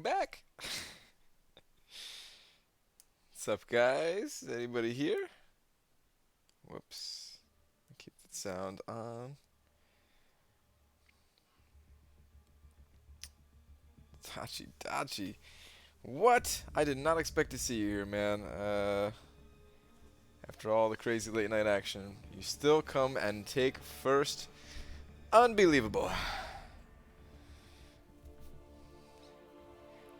back. What's up, guys? Anybody here? Whoops. Keep the sound on. Dachi, Dachi. What? I did not expect to see you here, man. After all the crazy late night action, you still come and take first. Unbelievable.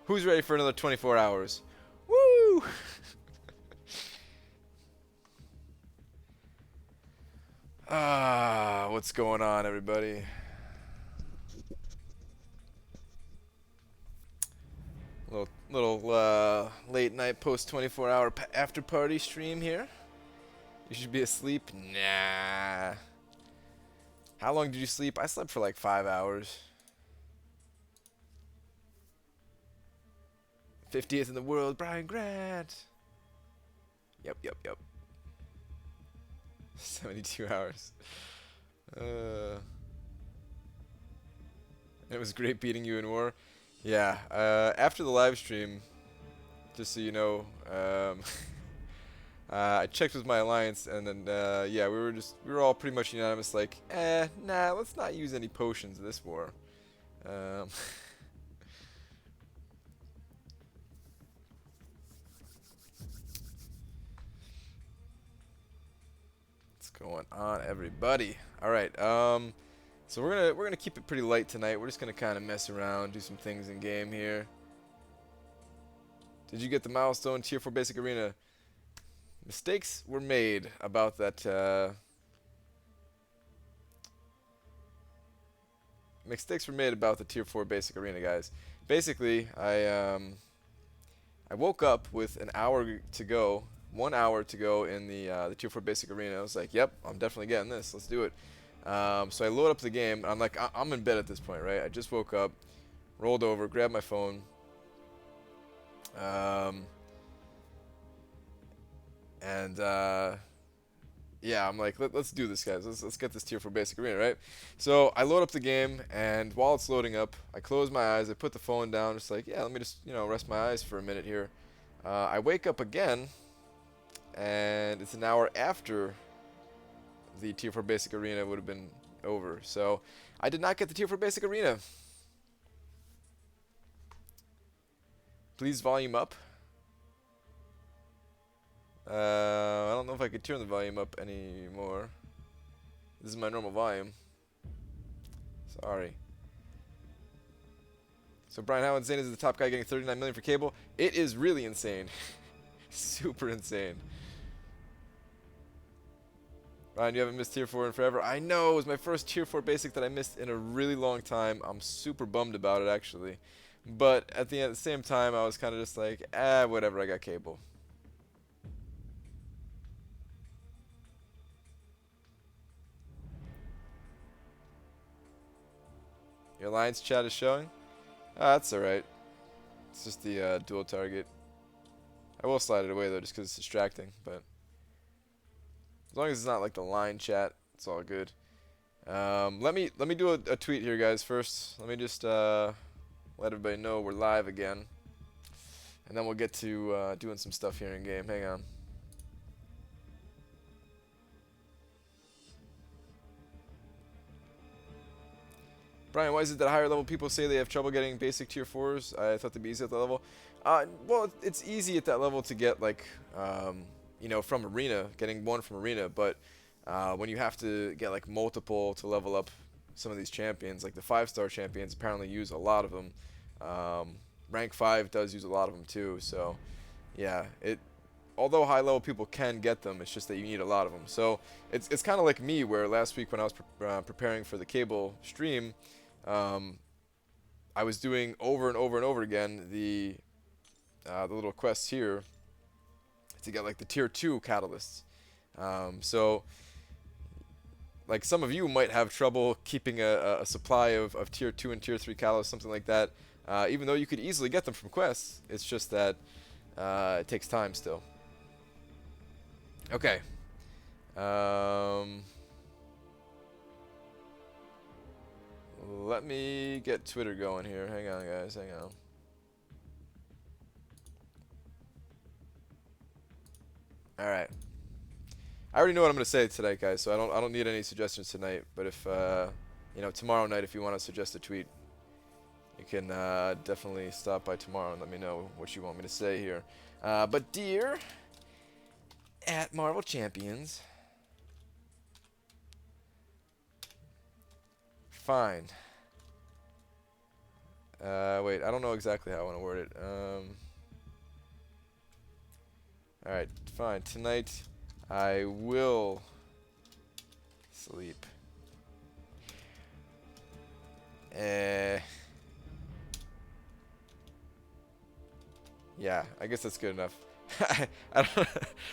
Who's ready for another 24 hours? Woo! What's going on, everybody? Little late night post 24-hour after party stream here. You should be asleep. Nah. How long did you sleep? I slept for like 5 hours. 50th in the world, Brian Grant. Yep. 72 hours. It was great beating you in war. Yeah. After the live stream, just so you know, I checked with my alliance, and then yeah, we were all pretty much unanimous. Like, nah, let's not use any potions this war. Um, what's going on, everybody? All right. So we're gonna keep it pretty light tonight. We're just gonna kind of mess around, do some things in game here. Did you get the milestone tier 4 basic arena? Mistakes were made about that. Mistakes were made about the tier 4 basic arena, guys. Basically, I woke up with an hour to go, 1 hour to go in the tier 4 basic arena. I was like, yep, I'm definitely getting this. Let's do it. So I load up the game. And I'm like, I'm in bed at this point, right? I just woke up, rolled over, grabbed my phone. And yeah, I'm like, let's do this, guys. Let's get this tier 4 basic arena, right? So I load up the game, and while it's loading up, I close my eyes. I put the phone down, just like, yeah, let me just rest my eyes for a minute here. I wake up again, and it's an hour after the tier 4 basic arena would have been over. So I did not get the tier 4 basic arena. Please volume up. I don't know if I could turn the volume up anymore. This is my normal volume. Sorry. So Brian, how insane is the top guy getting 39 million for cable? It is really insane. Super insane. Ryan, you haven't missed tier 4 in forever. I know, it was my first tier 4 basic that I missed in a really long time. I'm super bummed about it, actually. But at the same time, I was kind of just like, whatever, I got cable. Your alliance chat is showing? That's alright. It's just the dual target. I will slide it away, though, just because it's distracting, but as long as it's not like the line chat, it's all good. Let me do a tweet here, guys. First, let me just let everybody know we're live again, and then we'll get to doing some stuff here in game. Hang on. Brian, why is it that higher level people say they have trouble getting basic tier 4s? I thought they'd be easy at that level. Well, it's easy at that level to get, like, from arena, getting one from arena, but when you have to get like multiple to level up some of these champions, like the 5-star champions apparently use a lot of them. Rank 5 does use a lot of them too, so yeah, although high level people can get them, it's just that you need a lot of them. So it's kind of like me, where last week when I was preparing for the cable stream, I was doing over and over and over again the little quests here to get like the tier 2 catalysts. So like some of you might have trouble keeping a supply of tier 2 and tier 3 catalysts, something like that. Even though you could easily get them from quests, it's just that it takes time still. Okay. Let me get Twitter going here. Hang on, guys. Hang on. All right. I already know what I'm gonna say tonight, guys. So I don't need any suggestions tonight. But if tomorrow night, if you want to suggest a tweet, you can definitely stop by tomorrow and let me know what you want me to say here. But dear at Marvel Champions, fine. Wait, I don't know exactly how I want to word it. All right, fine. Tonight, I will sleep. Yeah, I guess that's good enough. I don't,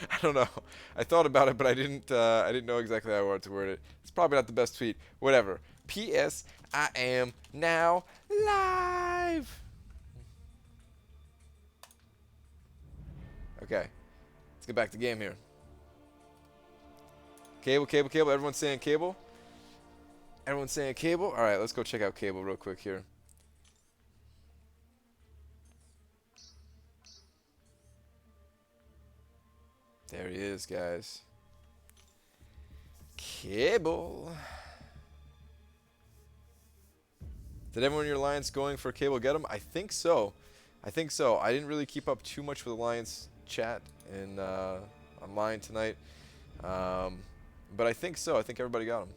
I don't know. I thought about it, but I didn't know exactly how I wanted to word it. It's probably not the best tweet. Whatever. P.S. I am now live. Okay, let's get back to game here. Cable, cable, cable. Everyone's saying cable. Everyone's saying cable. All right, let's go check out cable real quick here. There he is, guys. Cable. Did everyone in your alliance going for cable get him? I think so. I think so. I didn't really keep up too much with alliance chat and online tonight, but I think so. I think everybody got him.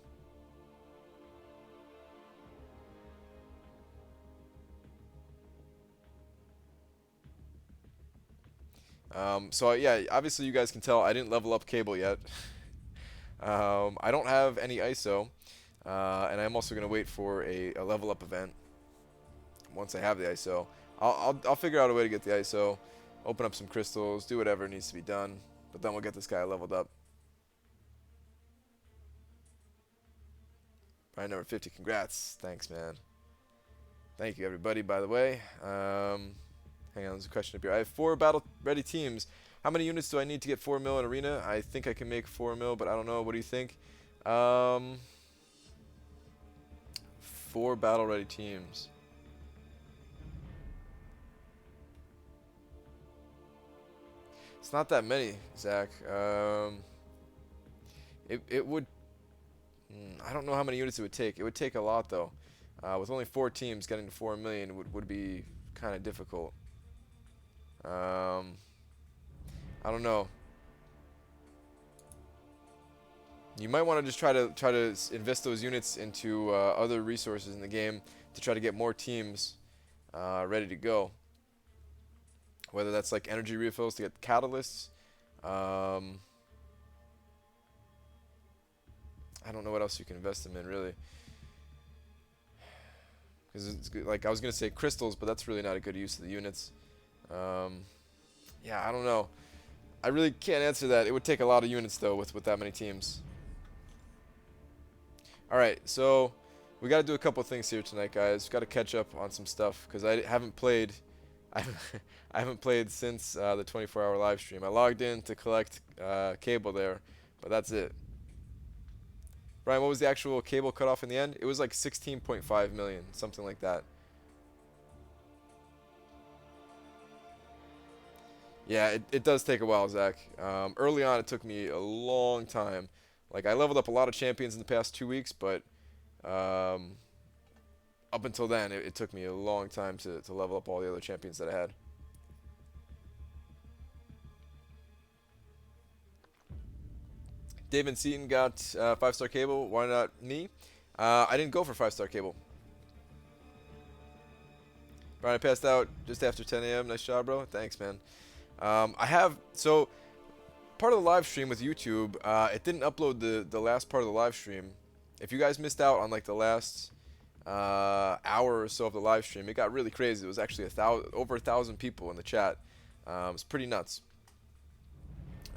So yeah, obviously you guys can tell I didn't level up cable yet. I don't have any ISO, and I'm also gonna wait for a level up event. Once I have the ISO, I'll figure out a way to get the ISO, open up some crystals, do whatever needs to be done, but then we'll get this guy leveled up. Brian number 50, congrats. Thanks, man. Thank you, everybody, by the way. Hang on, there's a question up here. I have 4 battle-ready teams. How many units do I need to get 4 mil in arena? I think I can make 4 mil, but I don't know. What do you think? 4 battle-ready teams. It's not that many, Zach. It would... I don't know how many units it would take. It would take a lot, though. With only 4 teams, getting to 4 million would be kind of difficult. I don't know. You might want to just try to invest those units into other resources in the game to try to get more teams ready to go. Whether that's like energy refills to get catalysts. I don't know what else you can invest them in, really. Because it's good. Like I was gonna say crystals, but that's really not a good use of the units. Yeah, I don't know. I really can't answer that. It would take a lot of units though with that many teams. All right, so we got to do a couple things here tonight, guys. Got to catch up on some stuff because I haven't played. I haven't played since the 24-hour live stream. I logged in to collect cable there, but that's it. Brian, what was the actual cable cutoff in the end? It was like 16.5 million, something like that. Yeah, it does take a while, Zach. Early on, it took me a long time. Like, I leveled up a lot of champions in the past 2 weeks, but up until then, it took me a long time to level up all the other champions that I had. David Seaton got 5-star cable. Why not me? I didn't go for 5-star cable. Brian, I passed out just after 10 a.m. Nice job, bro. Thanks, man. I have... So, part of the live stream with YouTube, it didn't upload the last part of the live stream. If you guys missed out on, like, the last hour or so of the live stream, it got really crazy. It was actually over 1,000 people in the chat. It's pretty nuts.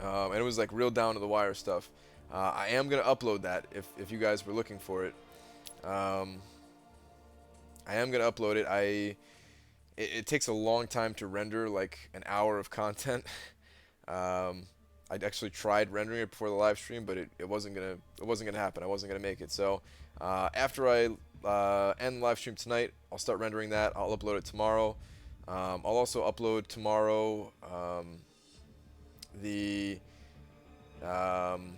And it was, like, real down-to-the-wire stuff. I am going to upload that if you guys were looking for it. I am going to upload it. It takes a long time to render, like, an hour of content. I'd actually tried rendering it before the live stream, but it wasn't gonna happen. I wasn't gonna make it. So after I end the live stream tonight, I'll start rendering that. I'll upload it tomorrow. I'll also upload tomorrow the um,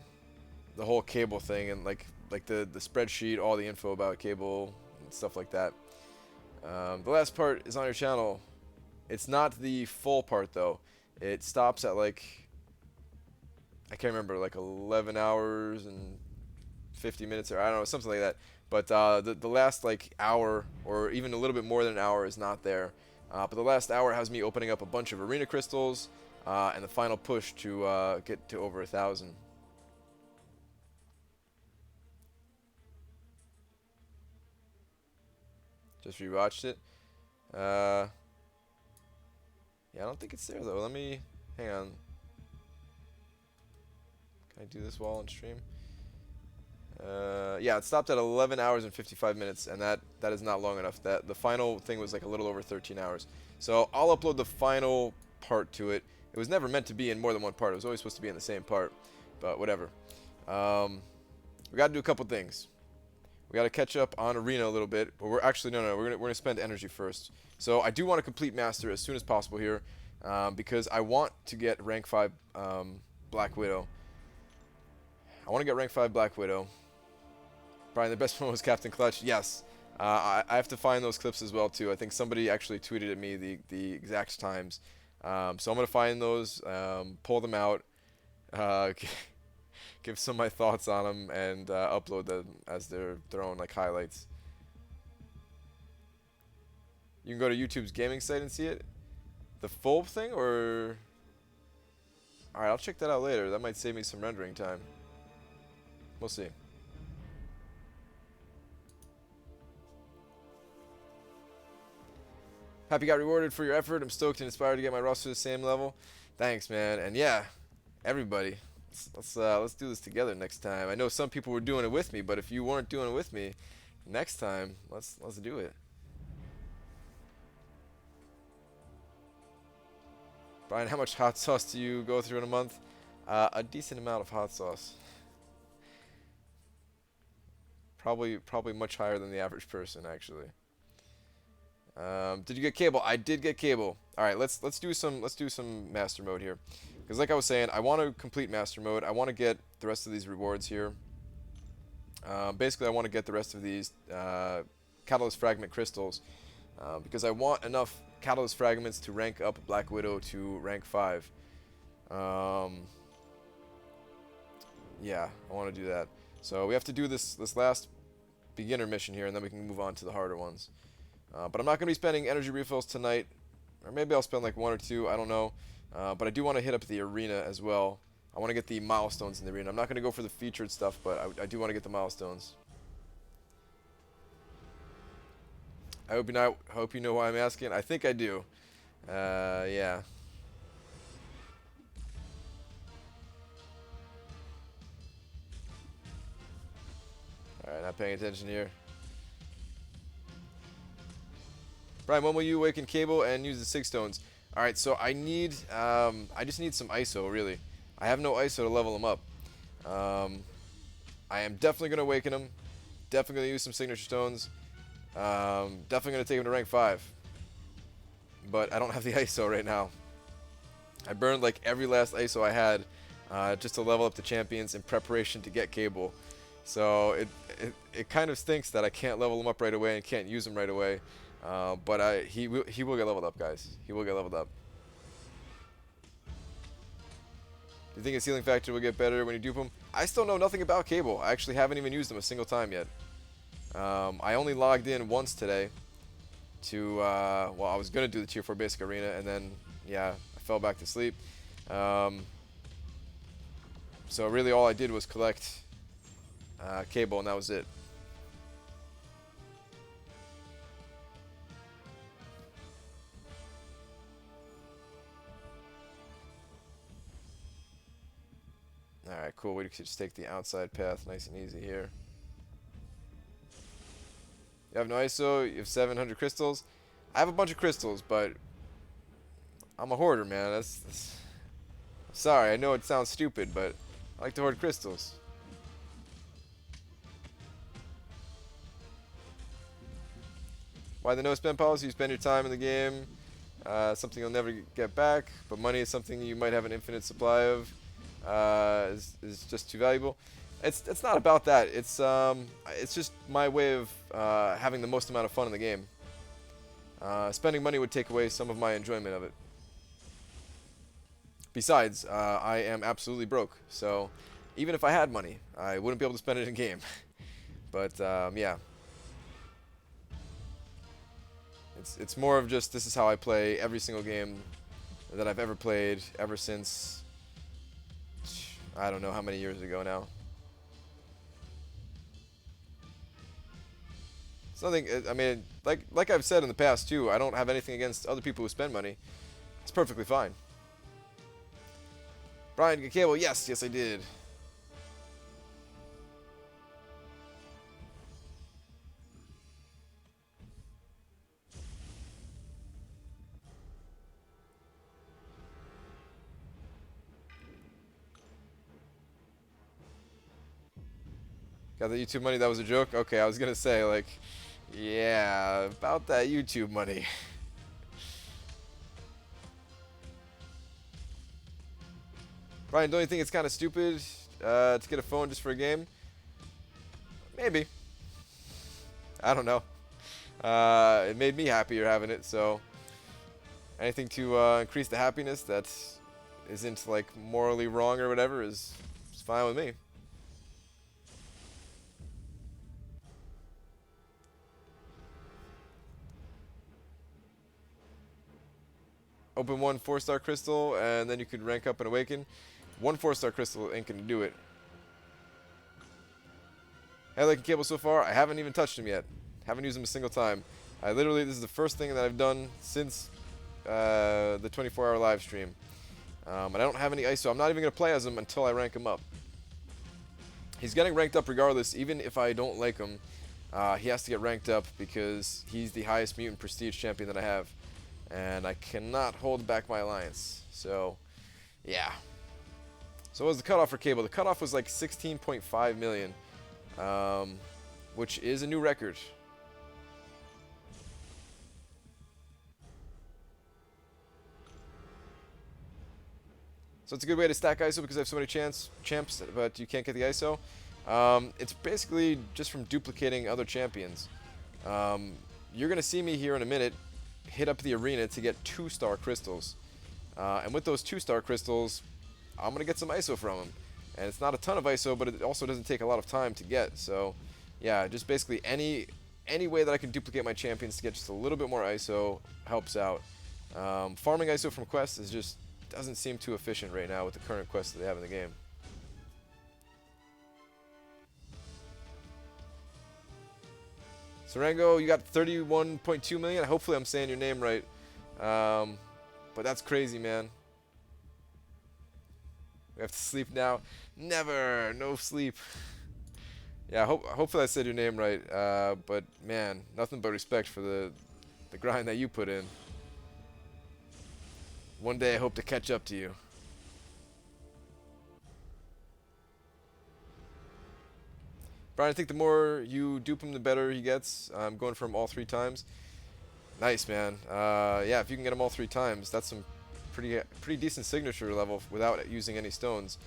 the whole cable thing and like the spreadsheet, all the info about cable and stuff like that. The last part is on your channel. It's not the full part though. It stops at like, I can't remember, like 11 hours and 50 minutes, or I don't know, something like that. But the last like hour or even a little bit more than an hour is not there. But the last hour has me opening up a bunch of arena crystals and the final push to get to over 1,000. Just rewatched it. Yeah, I don't think it's there though. Let me hang on. Can I do this while on stream? Yeah, it stopped at 11 hours and 55 minutes, and that is not long enough. That the final thing was like a little over 13 hours. So I'll upload the final part to it. It was never meant to be in more than one part. It was always supposed to be in the same part, but whatever. We got to do a couple things. We got to catch up on arena a little bit, but we're actually no. We're gonna spend energy first. So I do want to complete master as soon as possible here, because I want to get rank 5 Black Widow. I want to get rank 5 Black Widow. Brian, the best one was Captain Clutch. Yes. I have to find those clips as well, too. I think somebody actually tweeted at me the exact times. So I'm going to find those, pull them out, give some of my thoughts on them, and upload them as they're thrown like highlights. You can go to YouTube's gaming site and see it? The full thing, or... Alright, I'll check that out later. That might save me some rendering time. We'll see. Happy got rewarded for your effort. I'm stoked and inspired to get my roster to the same level. Thanks, man. And yeah, everybody, let's do this together next time. I know some people were doing it with me, but if you weren't doing it with me, next time let's do it. Brian, how much hot sauce do you go through in a month? A decent amount of hot sauce. Probably much higher than the average person, actually. Did you get cable? I did get cable. All right, let's do some master mode here, because like I was saying, I want to complete master mode. I want to get the rest of these rewards here. Basically, I want to get the rest of these catalyst fragment crystals, because I want enough catalyst fragments to rank up Black Widow to rank 5. Yeah, I want to do that. So we have to do this last beginner mission here, and then we can move on to the harder ones. But I'm not going to be spending energy refills tonight, or maybe I'll spend like 1 or 2, I don't know. But I do want to hit up the arena as well. I want to get the milestones in the arena. I'm not going to go for the featured stuff, but I do want to get the milestones. I hope you know why I'm asking. I think I do. Yeah. Alright, not paying attention here. Brian, when will you awaken cable and use the 6 stones? Alright, so I just need some ISO, really. I have no ISO to level them up. I am definitely going to awaken them. Definitely going to use some signature stones. Definitely going to take them to rank 5. But I don't have the ISO right now. I burned like every last ISO I had just to level up the champions in preparation to get cable. So it kind of stinks that I can't level them up right away and can't use them right away. But he will get leveled up, guys. He will get leveled up. Do you think his healing factor will get better when you dupe him? I still know nothing about cable. I actually haven't even used him a single time yet. I only logged in once today to, well, I was going to do the Tier 4 Basic Arena, and then, yeah, I fell back to sleep. So really all I did was collect cable, and that was it. Alright, cool. We could just take the outside path nice and easy here. You have no ISO, you have 700 crystals. I have a bunch of crystals, but I'm a hoarder, man. That's sorry, I know it sounds stupid, but I like to hoard crystals. Why the no spend policy? You spend your time in the game, something you'll never get back, but money is something you might have an infinite supply of. is just too valuable. It's not about that. It's just my way of having the most amount of fun in the game. Spending money would take away some of my enjoyment of it. Besides, I am absolutely broke, so even if I had money, I wouldn't be able to spend it in game. But yeah, it's more of just this is how I play every single game that I've ever played ever since I don't know how many years ago now. It's nothing. I mean, like I've said in the past too, I don't have anything against other people who spend money. It's perfectly fine. Brian, get cable? Yes, I did. Got the YouTube money? That was a joke? Okay, I was gonna say, like, yeah, about that YouTube money. Brian, don't you think it's kind of stupid to get a phone just for a game? Maybe. I don't know. It made me happier having it, so anything to increase the happiness that isn't like morally wrong or whatever is fine with me. Open one 4-star crystal, and then you could rank up and awaken. One 4-star crystal ain't gonna do it. I like cable so far. I haven't even touched him yet. Haven't used him a single time. This is the first thing that I've done since the 24-hour live stream. And I don't have any ISO. I'm not even gonna play as him until I rank him up. He's getting ranked up regardless, even if I don't like him. He has to get ranked up because he's the highest mutant prestige champion that I have. And I cannot hold back my alliance. So, yeah. So what was the cutoff for cable? The cutoff was like 16.5 million, which is a new record. So it's a good way to stack ISO because I have so many champs, but you can't get the ISO. It's basically just from duplicating other champions. You're going to see me here in a minute hit up the arena to get 2-star crystals. And with those 2-star crystals, I'm going to get some ISO from them. And it's not a ton of ISO, but it also doesn't take a lot of time to get. So, yeah, just basically any way that I can duplicate my champions to get just a little bit more ISO helps out. Farming ISO from quests is just doesn't seem too efficient right now with the current quests that they have in the game. Sarango, you got 31.2 million. Hopefully I'm saying your name right. But that's crazy, man. We have to sleep now. Never. No sleep. Yeah, hopefully I said your name right. But, man, nothing but respect for the grind that you put in. One day I hope to catch up to you. Brian, I think the more you dupe him, the better he gets. I'm going for him all 3 times. Nice, man. Yeah, if you can get him all 3 times, that's some pretty decent signature level without using any stones.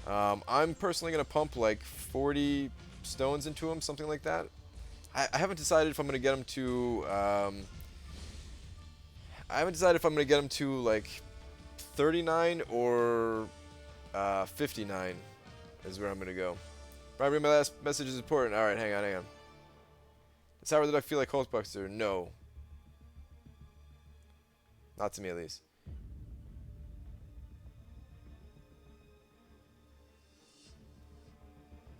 I'm personally going to pump like 40 stones into him, something like that. I haven't decided if I'm going to get him to... I haven't decided if I'm going to get him to like 39 or 59 is where I'm going to go. Brian, my last message is important. Alright, hang on. This hour that I feel like Hulkbuster? No. Not to me, at least.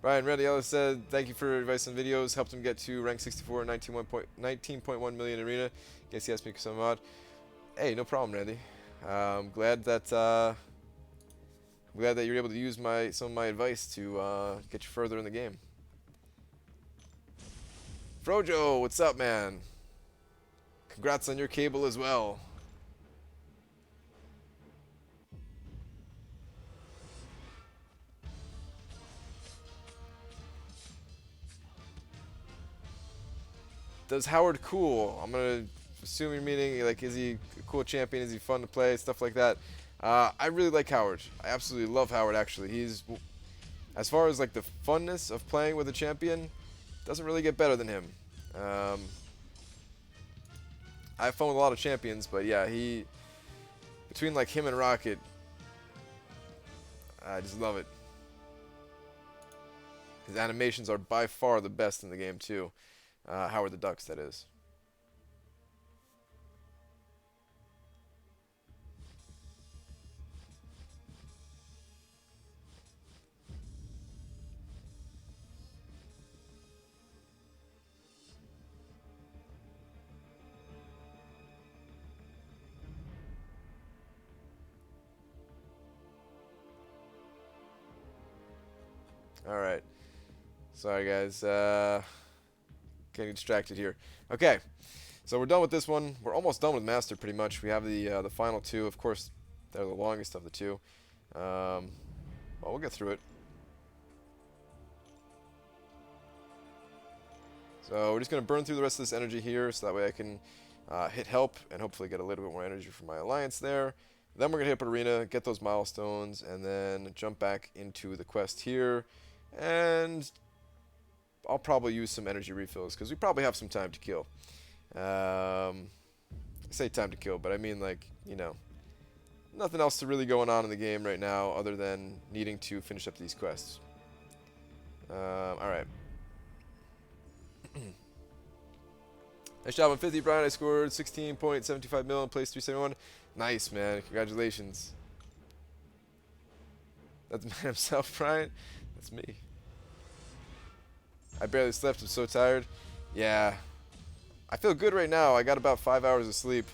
Brian Reddy Ellis said, thank you for your advice on videos. Helped him get to rank 64 and 19.1 million arena. Guess he asked me some odd. Hey, no problem, Randy. I'm glad that you're able to use some of my advice to get you further in the game. Frojo, what's up, man? Congrats on your cable as well. Does Howard cool? I'm gonna assume you're meaning like, is he a cool champion? Is he fun to play? Stuff like that. I really like Howard. I absolutely love Howard, actually. He's, as far as like the funness of playing with a champion, doesn't really get better than him. Um, I have fun with a lot of champions, but yeah, between like him and Rocket, I just love it. His animations are by far the best in the game too. Howard the Ducks, that is. All right. Sorry, guys. Getting distracted here. Okay. So we're done with this one. We're almost done with Master, pretty much. We have the final two. Of course, they're the longest of the two. Well, we'll get through it. So we're just going to burn through the rest of this energy here, so that way I can hit help and hopefully get a little bit more energy from my alliance there. Then we're going to hit up Arena, get those milestones, and then jump back into the quest here. And I'll probably use some energy refills, because we probably have some time to kill. I say time to kill, but I mean, like, you know, nothing else really going on in the game right now other than needing to finish up these quests. Alright. Nice job on 50, Brian. I scored 16.75 mil and placed 371. Nice, man. Congratulations. That's man himself, Brian. That's me. I barely slept. I'm so tired. Yeah. I feel good right now. I got about 5 hours of sleep.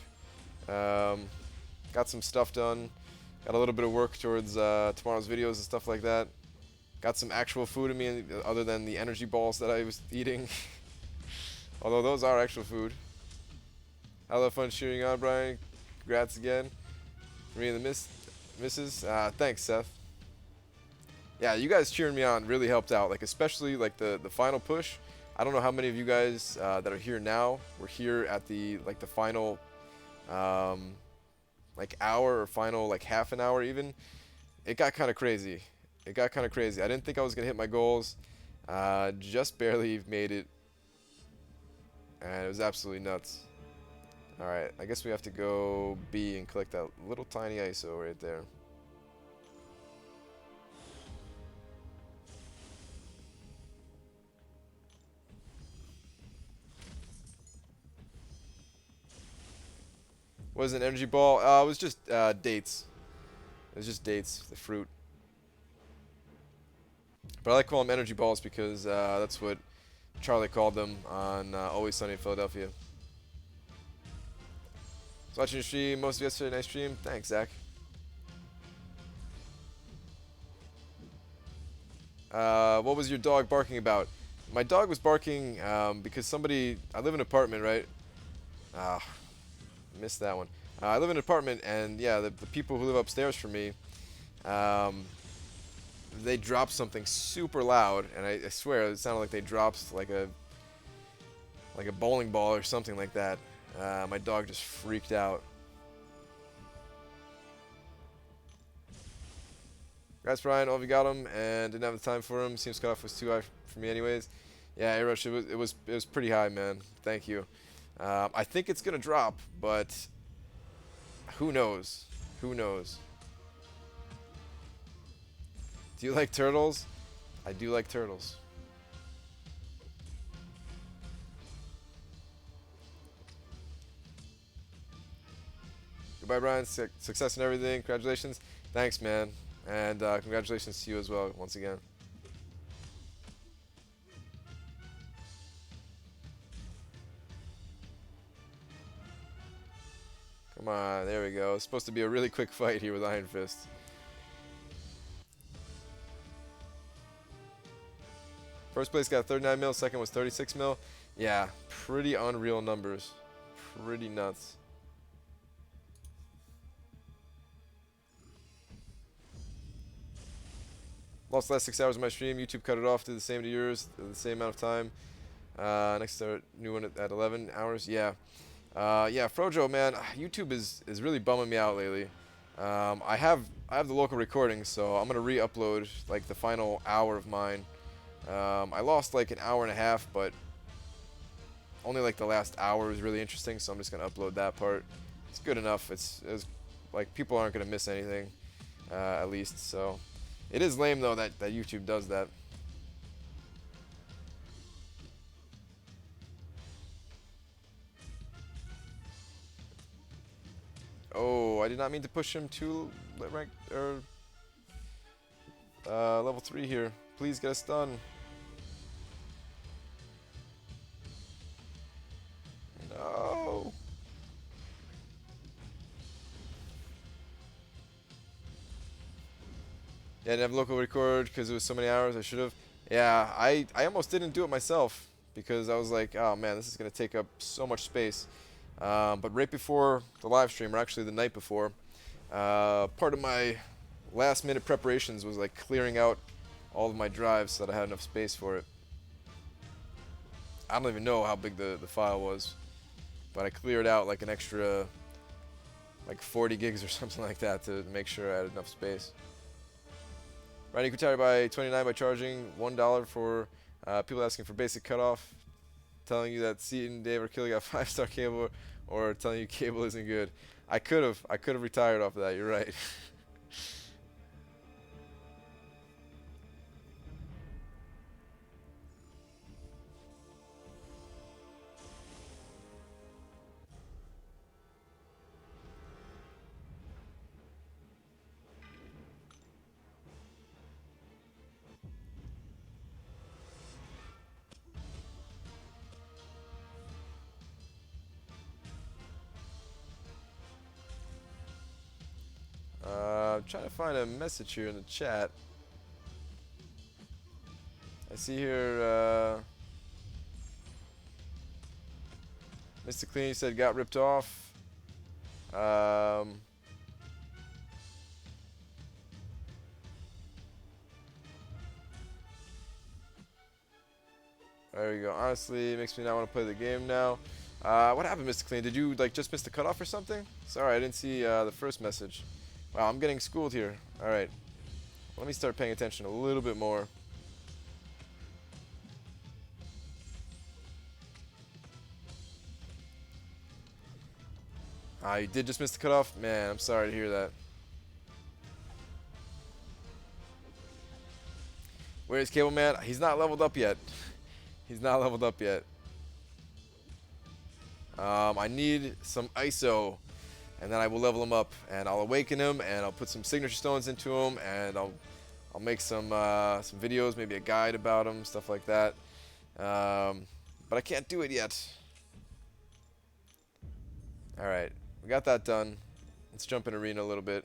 Got some stuff done. Got a little bit of work towards tomorrow's videos and stuff like that. Got some actual food in me other than the energy balls that I was eating. Although those are actual food. Had a lot of fun cheering on, Brian. Congrats again. For me and the misses. Thanks, Seth. Yeah, you guys cheering me on really helped out. Like, especially like the final push. I don't know how many of you guys that are here now were here at the final like hour or final like half an hour even. It got kind of crazy. It got kind of crazy. I didn't think I was gonna hit my goals. Just barely made it. And it was absolutely nuts. Alright, I guess we have to go B and collect that little tiny ISO right there. What is an energy ball? It was just dates. It was just dates, the fruit. But I like calling them energy balls because that's what Charlie called them on Always Sunny in Philadelphia. Was watching your stream most of yesterday. Nice stream. Thanks, Zach. What was your dog barking about? My dog was barking because somebody... I live in an apartment, right? Missed that one. I live in an apartment, and yeah, the people who live upstairs from me, they dropped something super loud, and I swear it sounded like they dropped like a bowling ball or something like that. My dog just freaked out. Congrats, Brian. Oh, we got him, and didn't have the time for him. Seems cutoff was too high for me, anyways. Yeah, Arush, it was pretty high, man. Thank you. I think it's gonna drop, but who knows? Who knows? Do you like turtles? I do like turtles. Goodbye, Brian. Success and everything. Congratulations. Thanks, man. And congratulations to you as well, once again. Come on, there we go. It's supposed to be a really quick fight here with Iron Fist. First place got 39 mil, second was 36 mil. Yeah, pretty unreal numbers. Pretty nuts. Lost the last 6 hours of my stream. YouTube cut it off. Did the same to yours. The same amount of time. Next start new one at 11 hours. Yeah. Yeah, Frojo, man, YouTube is really bumming me out lately. I have the local recording, so I'm gonna re-upload like the final hour of mine. I lost like an hour and a half, but only like the last hour was really interesting, so I'm just gonna upload that part. It's good enough. It's like people aren't gonna miss anything, at least. So it is lame though that YouTube does that. Oh, I did not mean to push him to rank or level 3 here. Please get a stun. No. Yeah, I didn't have local record because it was so many hours. I should have. Yeah, I almost didn't do it myself because I was like, oh man, this is gonna take up so much space. But right before the live stream, or actually the night before, part of my last minute preparations was like clearing out all of my drives so that I had enough space for it. I don't even know how big the file was, but I cleared out like an extra like 40 gigs or something like that to make sure I had enough space. Ryan, you could retire by 29 by charging $1 for people asking for basic cutoff, telling you that Seaton, Dave, or Killy got 5-star cable, or telling you cable isn't good. I could have retired off of that. You're right. I'm trying to find a message here in the chat. I see here, Mr. Clean said got ripped off. There you go. Honestly, it makes me not want to play the game now. What happened, Mr. Clean? Did you like just miss the cutoff or something? Sorry, I didn't see the first message. Wow, I'm getting schooled here. All right, let me start paying attention a little bit more. You did just miss the cutoff? Man, I'm sorry to hear that. Where's Cable Man? He's not leveled up yet. He's not leveled up yet. I need some ISO, and then I will level him up, and I'll awaken him, and I'll put some signature stones into him, and I'll make some videos, maybe a guide about him, stuff like that. But I can't do it yet. All right, we got that done. Let's jump in arena a little bit.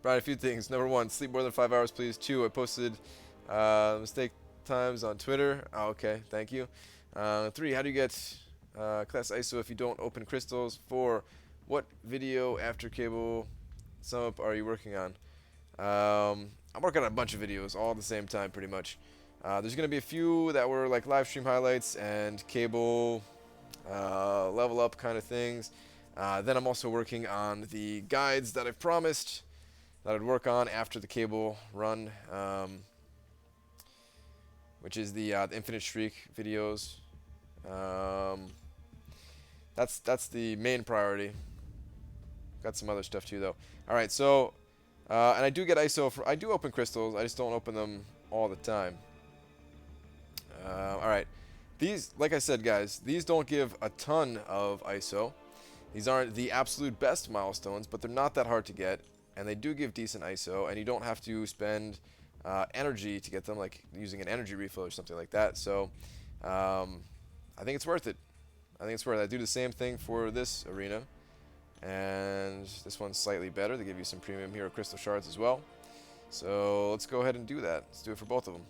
Brian, a few things. Number 1, sleep more than 5 hours, please. 2, I posted mistake times on Twitter. Oh, okay, thank you. 3, how do you get class ISO if you don't open crystals? 4, what video after cable sum up are you working on? I'm working on a bunch of videos all at the same time, pretty much. There's going to be a few that were like live stream highlights and cable level up kind of things. Then I'm also working on the guides that I've promised that I'd work on after the cable run, which is the Infinite Streak videos. That's the main priority. Got some other stuff too, though. All right, so and I do get ISO for. I do open crystals. I just don't open them all the time. All right, these, like I said, guys, these don't give a ton of ISO. These aren't the absolute best milestones, but they're not that hard to get. And they do give decent ISO, and you don't have to spend energy to get them, like using an energy refill or something like that. So I think it's worth it. I think it's worth it. I do the same thing for this arena, and this one's slightly better. They give you some premium hero crystal shards as well. So let's go ahead and do that. Let's do it for both of them.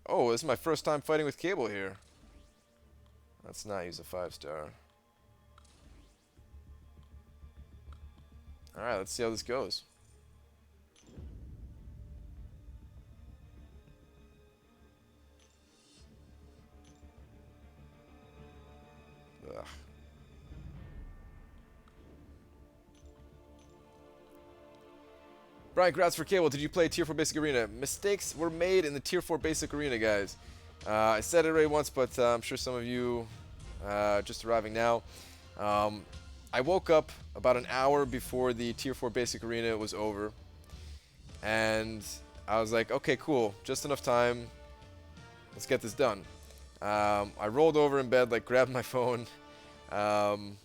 Oh, this is my first time fighting with Cable here. Let's not use a 5-star. Alright, let's see how this goes. Brian Gratz for Cable. Did you play Tier 4 Basic Arena? Mistakes were made in the Tier 4 Basic Arena, guys. I said it already once, but I'm sure some of you just arriving now. I woke up about an hour before the Tier 4 Basic Arena was over. And I was like, okay, cool. Just enough time. Let's get this done. I rolled over in bed, like grabbed my phone, loaded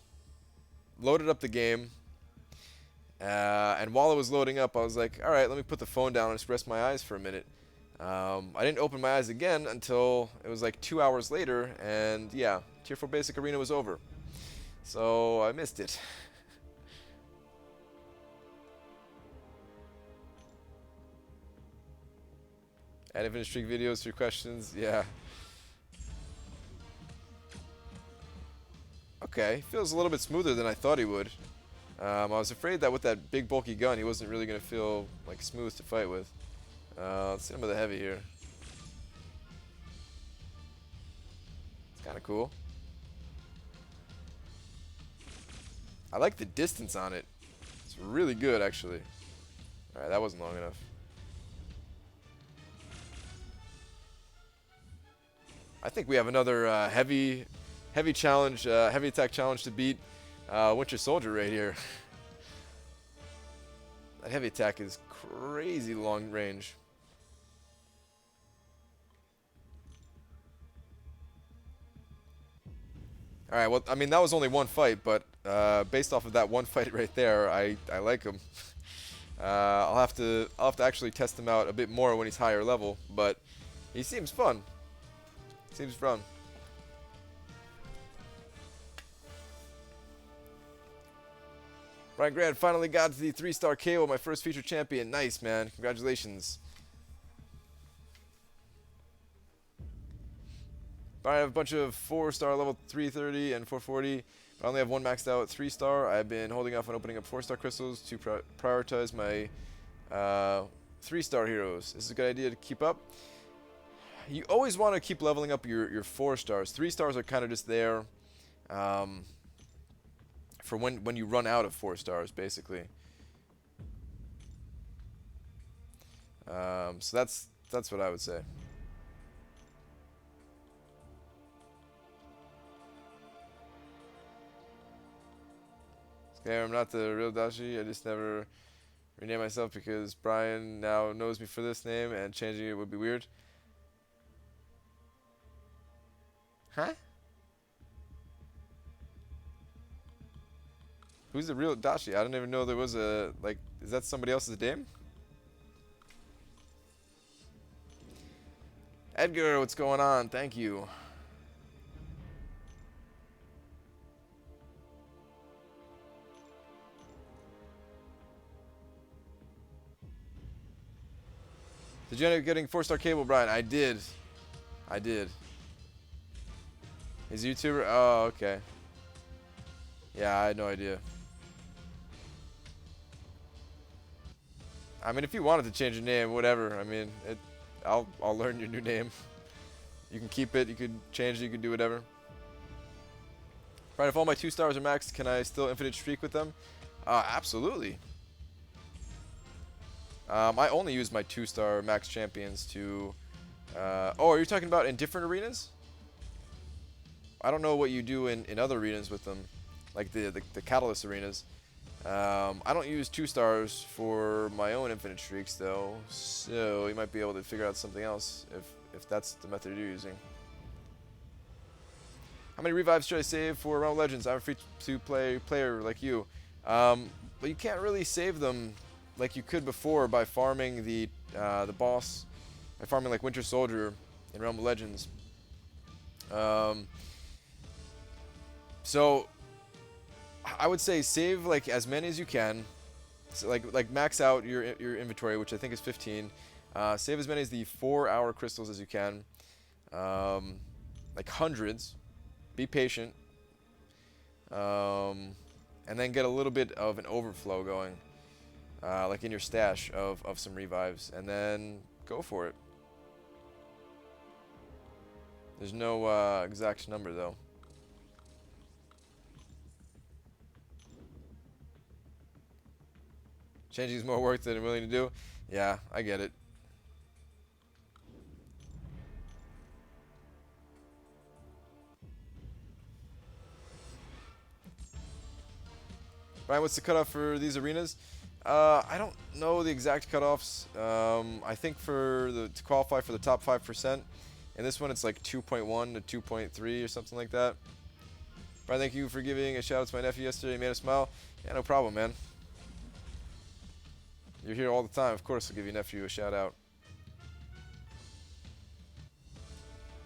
up the game. And while it was loading up, I was like, all right, let me put the phone down and just rest my eyes for a minute. I didn't open my eyes again until it was like 2 hours later, and yeah, Tier 4 Basic Arena was over. So I missed it. Add Infinite Streak videos for your questions, yeah. Okay, feels a little bit smoother than I thought he would. I was afraid that with that big bulky gun, he wasn't really going to feel like smooth to fight with. Let's hit him with a heavy here. It's kind of cool. I like the distance on it. It's really good, actually. Alright, that wasn't long enough. I think we have another heavy challenge, heavy attack challenge to beat. Winter Soldier right here. That heavy attack is crazy long range. Alright, well, I mean, that was only one fight, but based off of that one fight right there, I like him. I'll have to actually test him out a bit more when he's higher level, but he seems fun. Seems fun. Brian Grant finally got the 3-star KO, my first featured champion. Nice, man. Congratulations. Brian, I have a bunch of 4-star level 330 and 440, but I only have one maxed out 3-star. I've been holding off on opening up 4-star crystals to prioritize my 3-star heroes. This is a good idea to keep up. You always want to keep leveling up your 4 stars. 3 stars are kind of just there for when you run out of 4 stars, basically. So that's what I would say. Okay, I'm not the real Dashi. I just never rename myself because Brian now knows me for this name, and changing it would be weird. Huh? Who's the real Dashi? I don't even know there was a, like, is that somebody else's name? Edgar, what's going on? Thank you. Did you end up getting 4-star cable, Brian? I did. I did. He's a YouTuber? Oh, okay. Yeah, I had no idea. I mean, if you wanted to change your name, whatever. I mean, I'll learn your new name. You can keep it. You could change it. You could do whatever. Right, if all my 2 stars are maxed, can I still infinite streak with them? Absolutely. I only use my 2-star max champions to... oh, are you talking about in different arenas? I don't know what you do in other arenas with them, like the Catalyst arenas. I don't use 2 stars for my own infinite streaks, though, so you might be able to figure out something else if that's the method you're using. How many revives should I save for Realm of Legends? I'm a free-to-play player like you. But you can't really save them like you could before by farming the boss, by farming like Winter Soldier in Realm of Legends. So I would say save like as many as you can. So like max out your inventory, which I think is 15. Save as many as the 4-hour crystals as you can. Like hundreds. Be patient. And then get a little bit of an overflow going. Like in your stash of some revives. And then go for it. There's no exact number though. Changing is more work than I'm willing to do. Yeah, I get it. Brian, what's the cutoff for these arenas? I don't know the exact cutoffs. I think to qualify for the top 5%, in this one it's like 2.1 to 2.3 or something like that. Brian, thank you for giving a shout out to my nephew yesterday. He made us smile. Yeah, no problem, man. You're here all the time. Of course, I'll give your nephew a shout out.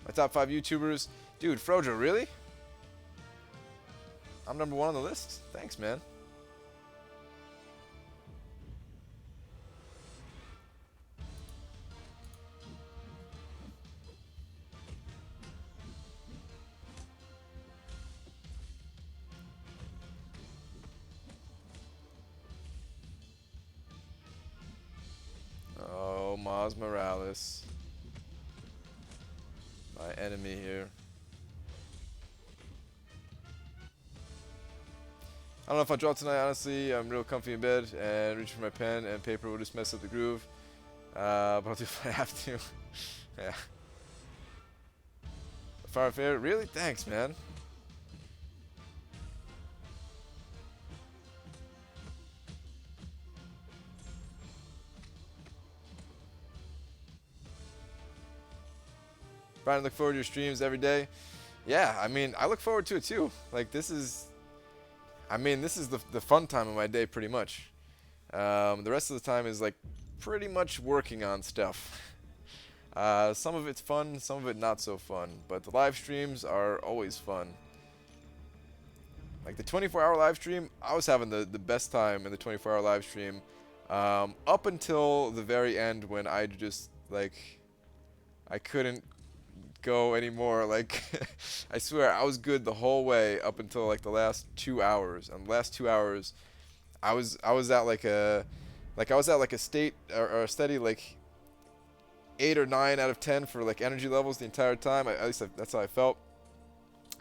My top 5 YouTubers. Dude, Frojo, really? I'm number 1 on the list? Thanks, man. Oh, Miles Morales. My enemy here. I don't know if I'll draw tonight, honestly. I'm real comfy in bed, and reaching for my pen and paper will just mess up the groove. But I'll do if I have to. Yeah. Fire fair? Really? Thanks, man. Brian, look forward to your streams every day. Yeah, I mean, I look forward to it too. Like, this is the fun time of my day, pretty much. The rest of the time is, like, pretty much working on stuff. Some of it's fun, some of it not so fun. But the live streams are always fun. Like, the 24-hour live stream, I was having the best time in the 24-hour live stream. Up until the very end when I just, like, I couldn't go anymore. Like, I swear I was good the whole way up until like the last 2 hours. And the last 2 hours, I was at like a state or a steady like 8 or 9 out of 10 for like energy levels the entire time. At least that's how I felt.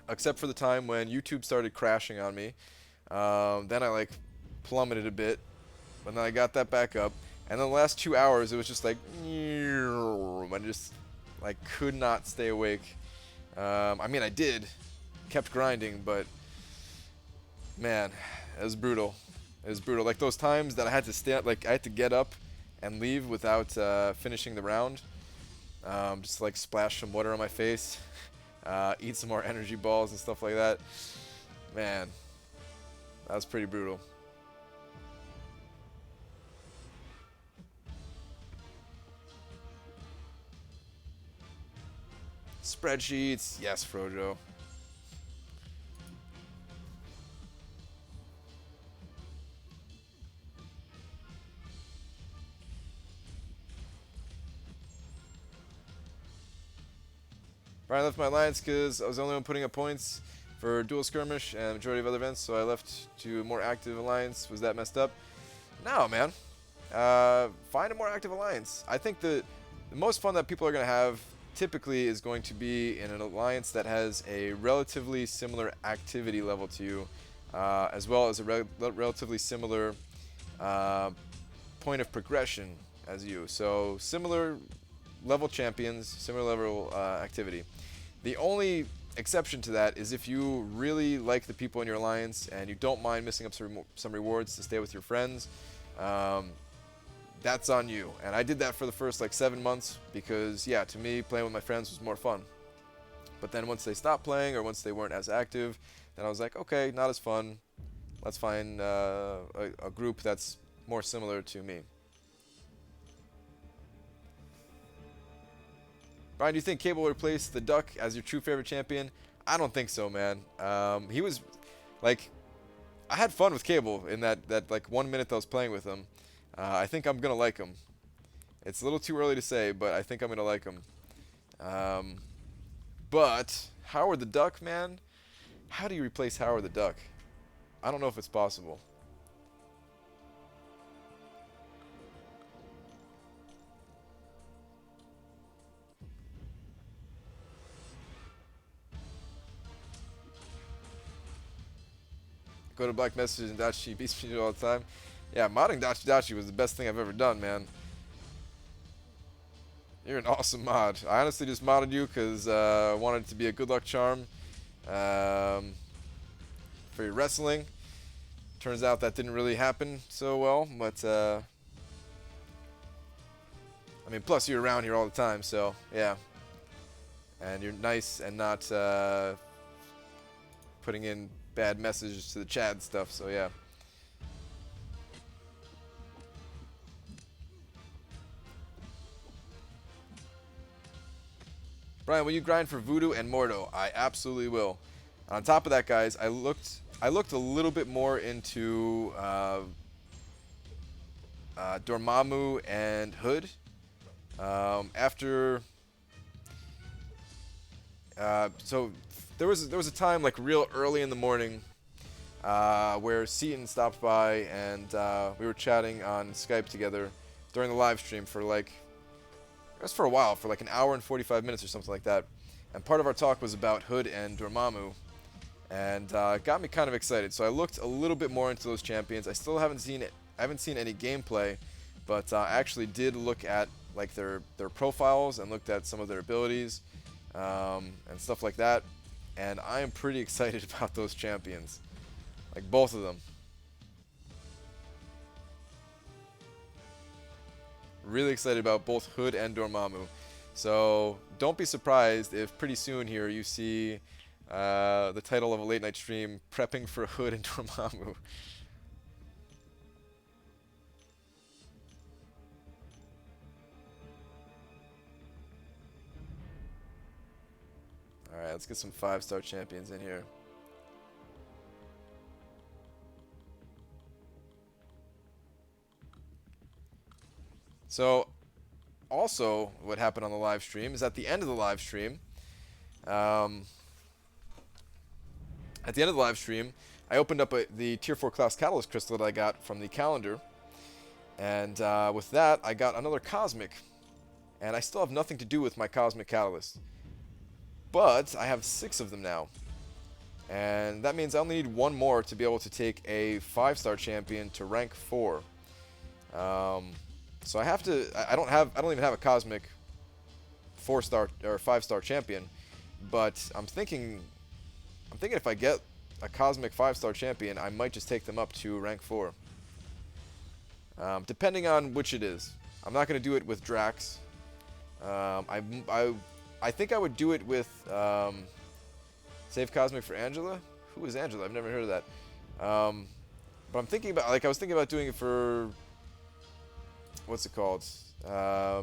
Except for the time when YouTube started crashing on me. Then I like plummeted a bit, but then I got that back up. And then the last 2 hours, it was just like, I just like could not stay awake. I mean, I kept grinding, but man, it was brutal. It was brutal. Like those times that I had to I had to get up and leave without finishing the round. Just like splash some water on my face, eat some more energy balls and stuff like that. Man, that was pretty brutal. Spreadsheets, yes, Frojo. Brian left my alliance because I was the only one putting up points for Duel Skirmish and the majority of other events, so I left to a more active alliance. Was that messed up? No, man. Find a more active alliance. I think the most fun that people are going to have typically is going to be in an alliance that has a relatively similar activity level to you, as well as a relatively similar point of progression as you. So similar level champions, similar level activity. The only exception to that is if you really like the people in your alliance and you don't mind missing up some rewards to stay with your friends. That's on you. And I did that for the first like 7 months because, yeah, to me, playing with my friends was more fun. But then once they stopped playing or once they weren't as active, then I was like, okay, not as fun. Let's find a group that's more similar to me. Brian, do you think Cable will replace the Duck as your true favorite champion? I don't think so, man. He was, like, I had fun with Cable in that like 1 minute that I was playing with him. I think I'm going to like him. It's a little too early to say, but I think I'm going to like him. But Howard the Duck, man, how do you replace Howard the Duck? I don't know if it's possible. Go to Black Messages and Dodge. She beats me all the time. Yeah, modding Dachi Dachi was the best thing I've ever done, man. You're an awesome mod. I honestly just modded you because I wanted it to be a good luck charm for your wrestling. Turns out that didn't really happen so well, but I mean, plus you're around here all the time, so yeah. And you're nice and not putting in bad messages to the chat and stuff, so yeah. Brian, will you grind for Voodoo and Mordo? I absolutely will. On top of that, guys, I looked a little bit more into Dormammu and Hood. So there was a time like real early in the morning where Seaton stopped by and we were chatting on Skype together during the live stream for like, it was for a while, for like an hour and 45 minutes or something like that. And part of our talk was about Hood and Dormammu, and got me kind of excited. So I looked a little bit more into those champions. I still haven't seen it. I haven't seen any gameplay, but I actually did look at like their profiles and looked at some of their abilities and stuff like that. And I am pretty excited about those champions, like both of them. Really excited about both Hood and Dormammu. So don't be surprised if pretty soon here you see the title of a late night stream, Prepping for Hood and Dormammu. Alright, let's get some 5-star champions in here. So, also, what happened on the live stream is at the end of the live stream, I opened up the Tier 4 Class Catalyst Crystal that I got from the calendar, and with that, I got another Cosmic, and I still have nothing to do with my Cosmic Catalyst, but I have 6 of them now, and that means I only need 1 more to be able to take a 5-star champion to rank 4. So I have to. I don't even have a Cosmic 4-star or 5-star champion, but I'm thinking if I get a Cosmic 5-star champion, I might just take them up to rank 4. Depending on which it is. I'm not going to do it with Drax. I think I would do it with save Cosmic for Angela. Who is Angela? I've never heard of that. But I'm thinking about, like, I was thinking about doing it for, what's it called?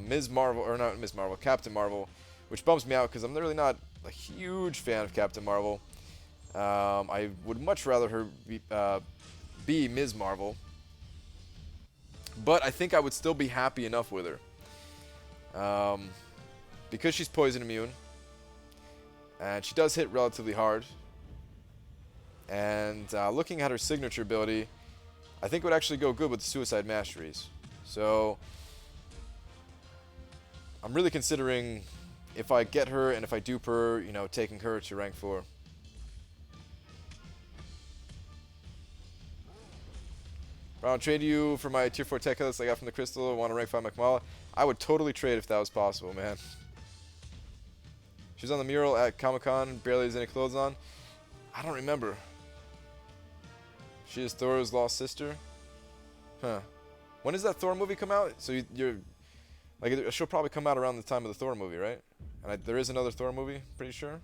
Ms. Marvel, or not Ms. Marvel, Captain Marvel, which bumps me out because I'm really not a huge fan of Captain Marvel. I would much rather her be Ms. Marvel, but I think I would still be happy enough with her. Because she's poison immune, and she does hit relatively hard, and looking at her signature ability, I think it would actually go good with the Suicide Masteries. So I'm really considering, if I get her and if I dupe her, you know, taking her to rank 4. I'll trade you for my tier 4 tech list I got from the Crystal. I want to rank 5 Makmala. I would totally trade if that was possible, man. She was on the mural at Comic-Con, barely has any clothes on. I don't remember. She is Thor's lost sister? Huh. When does that Thor movie come out? So you're... Like, she'll probably come out around the time of the Thor movie, right? And there is another Thor movie, pretty sure.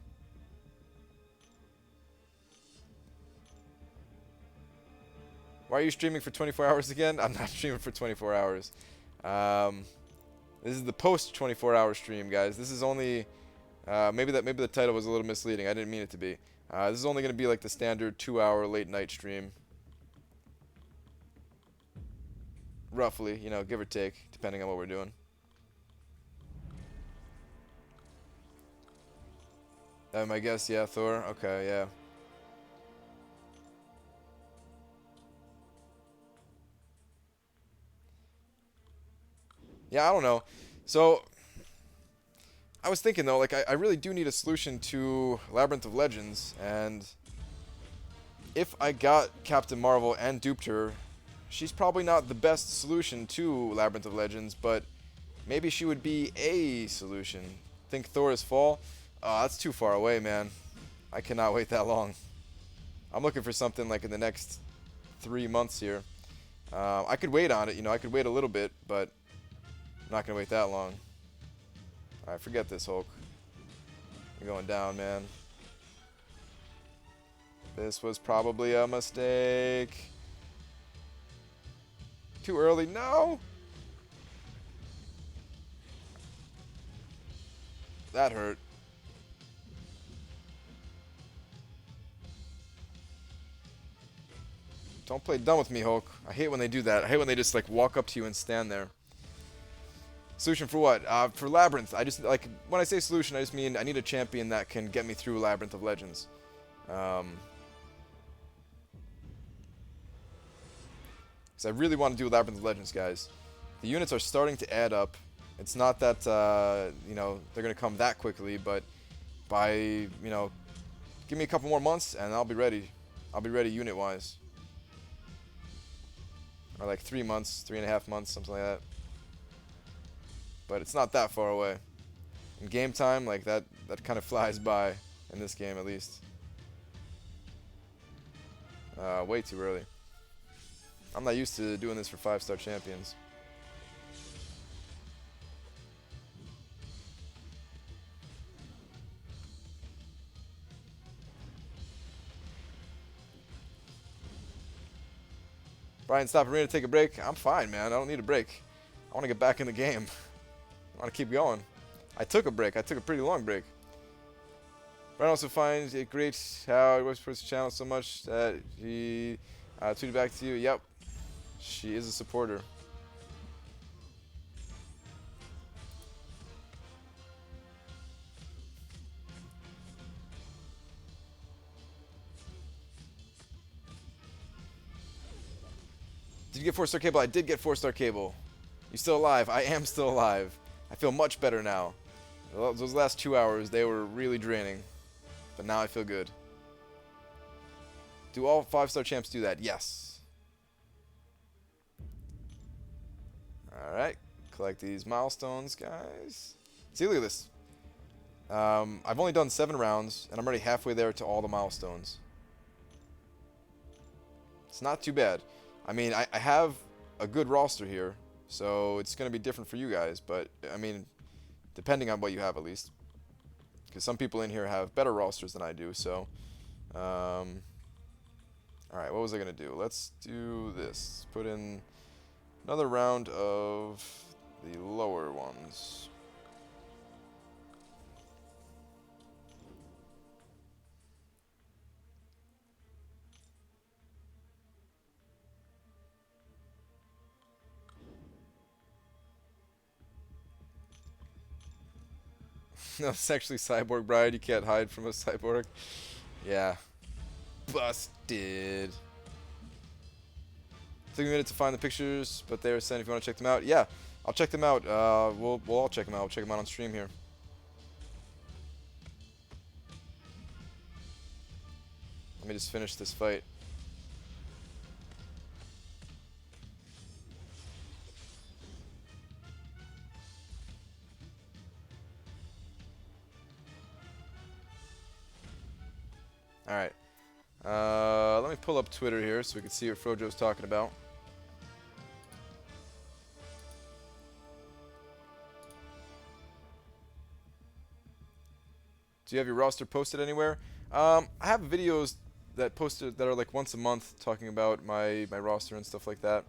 Why are you streaming for 24 hours again? I'm not streaming for 24 hours. This is the post 24-hour stream, guys. This is only... maybe the title was a little misleading. I didn't mean it to be. This is only going to be like the standard 2-hour late night stream. Roughly, you know, give or take, depending on what we're doing. I guess, yeah, Thor. Okay, yeah. Yeah, I don't know. So, I was thinking, though, like, I really do need a solution to Labyrinth of Legends, and if I got Captain Marvel and duped her she's probably not the best solution to Labyrinth of Legends, but maybe she would be a solution. Think Thora's Fall? Oh, that's too far away, man. I cannot wait that long. I'm looking for something like in the next 3 months here. I could wait on it, you know, I could wait a little bit, but I'm not going to wait that long. Alright, forget this, Hulk. You're going down, man. This was probably a mistake. Too early. No! That hurt. Don't play dumb with me, Hulk. I hate when they do that. I hate when they just like walk up to you and stand there. Solution for what? For Labyrinth. I just like when I say solution, I just mean I need a champion that can get me through Labyrinth of Legends. Because I really want to do Labyrinth of Legends, guys. The units are starting to add up. It's not that you know, they're gonna come that quickly, but by, you know, give me a couple more months and I'll be ready. I'll be ready unit-wise. Or like 3 months, 3.5 months, something like that. But it's not that far away. In game time, like that kind of flies by in this game at least. Way too early. I'm not used to doing this for 5-star champions. Brian, stop Arena to take a break. I'm fine, man. I don't need a break. I want to get back in the game. I want to keep going. I took a break. I took a pretty long break. Brian also finds it great how he works for his channel so much that he tweeted back to you. Yep. She is a supporter. Did you get 4-star cable? I did get 4-star cable. You still alive? I am still alive. I feel much better now. Those last 2 hours, they were really draining. But now I feel good. Do all 5-star champs do that? Yes. Alright. Collect these milestones, guys. See, look at this. I've only done 7 rounds, and I'm already halfway there to all the milestones. It's not too bad. I mean, I have a good roster here, so it's going to be different for you guys, but, I mean, depending on what you have at least. Because some people in here have better rosters than I do, so. Alright, what was I going to do? Let's do this. Put in another round of the lower ones. No, it's actually Cyborg Bride. You can't hide from a cyborg. Yeah. Busted. Took a minute to find the pictures, but they were sent if you want to check them out. Yeah, I'll check them out. We'll all check them out. We'll check them out on stream here. Let me just finish this fight. Alright. Let me pull up Twitter here so we can see what Frojo's talking about. Do you have your roster posted anywhere? I have videos that posted that are like once a month talking about my roster and stuff like that.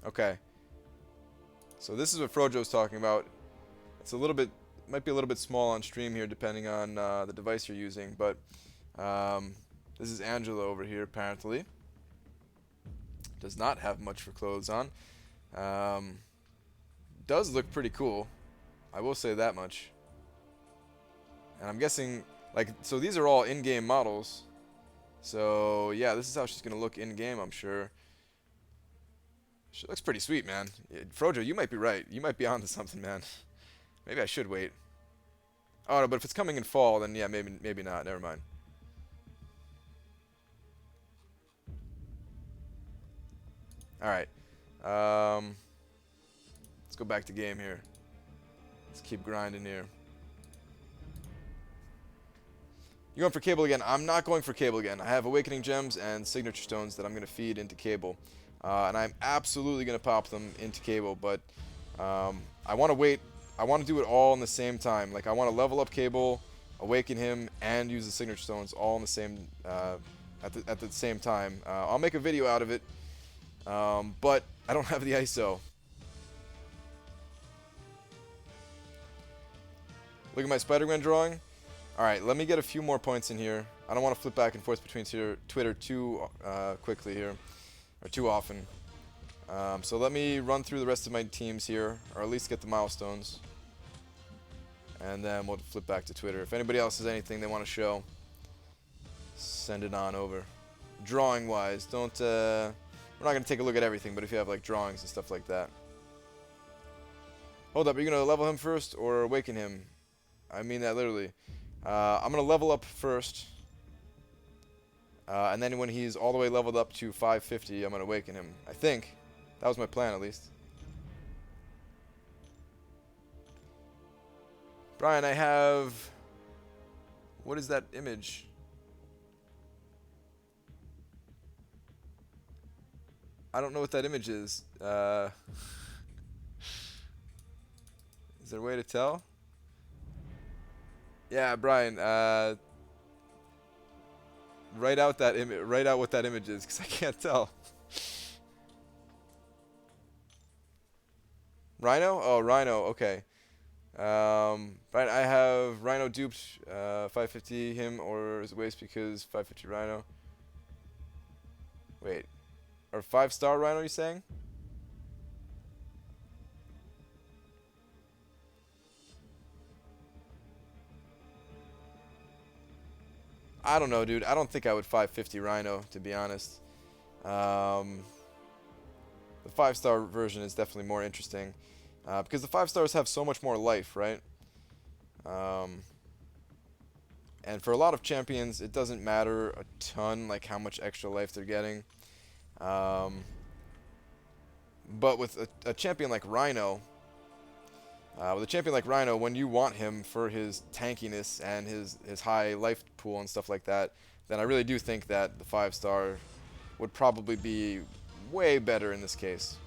Okay. So this is what Frojo's talking about. It's a little bit, might be a little bit small on stream here depending on the device you're using, but this is Angela over here apparently. Does not have much for clothes on. Does look pretty cool. I will say that much. And I'm guessing, like, so these are all in-game models. So yeah, this is how she's gonna look in-game, I'm sure. She looks pretty sweet, man. Yeah, Frojo, you might be right. You might be onto something, man. Maybe I should wait. Oh no, but if it's coming in fall, then yeah, maybe not. Never mind. All right. Um, let's go back to game here. Let's keep grinding here. You going for Cable again? I'm not going for Cable again. I have Awakening Gems and Signature Stones that I'm going to feed into Cable. And I'm absolutely going to pop them into Cable, but I want to wait. I want to do it all in the same time. Like, I want to level up Cable, awaken him, and use the Signature Stones all in the same at the same time. I'll make a video out of it, but I don't have the ISO. Look at my Spider-Man drawing. Alright, let me get a few more points in here. I don't want to flip back and forth between Twitter too quickly here, or too often. So let me run through the rest of my teams here, or at least get the milestones. And then we'll flip back to Twitter. If anybody else has anything they want to show, send it on over. Drawing-wise, don't... we're not going to take a look at everything, but if you have like drawings and stuff like that. Hold up, are you going to level him first or awaken him? I mean that literally. I'm going to level up first. And then when he's all the way leveled up to 550, I'm going to awaken him. I think. That was my plan, at least. Brian, I have... What is that image? I don't know what that image is. Is there a way to tell? Yeah, Brian, write out that image. Write out what that image is, because I can't tell. Rhino? Oh, Rhino. Okay. Right, I have Rhino duped 550 him, or is it waste because 550 Rhino? Wait, or 5-star Rhino? You saying? I don't know, dude. I don't think I would 550 Rhino, to be honest. The 5-star version is definitely more interesting. Because the 5-stars have so much more life, right? And for a lot of champions, it doesn't matter a ton, like how much extra life they're getting. But with a champion like Rhino, when you want him for his tankiness and his high life pool and stuff like that, then I really do think that the 5-star would probably be way better in this case.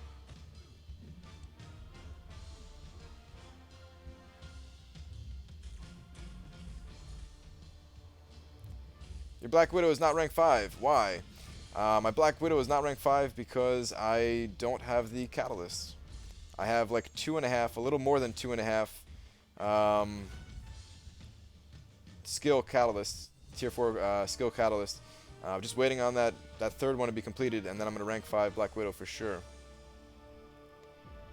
Your Black Widow is not rank 5. Why? My Black Widow is not rank 5 because I don't have the Catalyst. I have like 2.5, a little more than 2.5 skill Catalyst, tier 4 skill Catalyst. Just waiting on that third one to be completed, and then I'm going to rank 5 Black Widow for sure.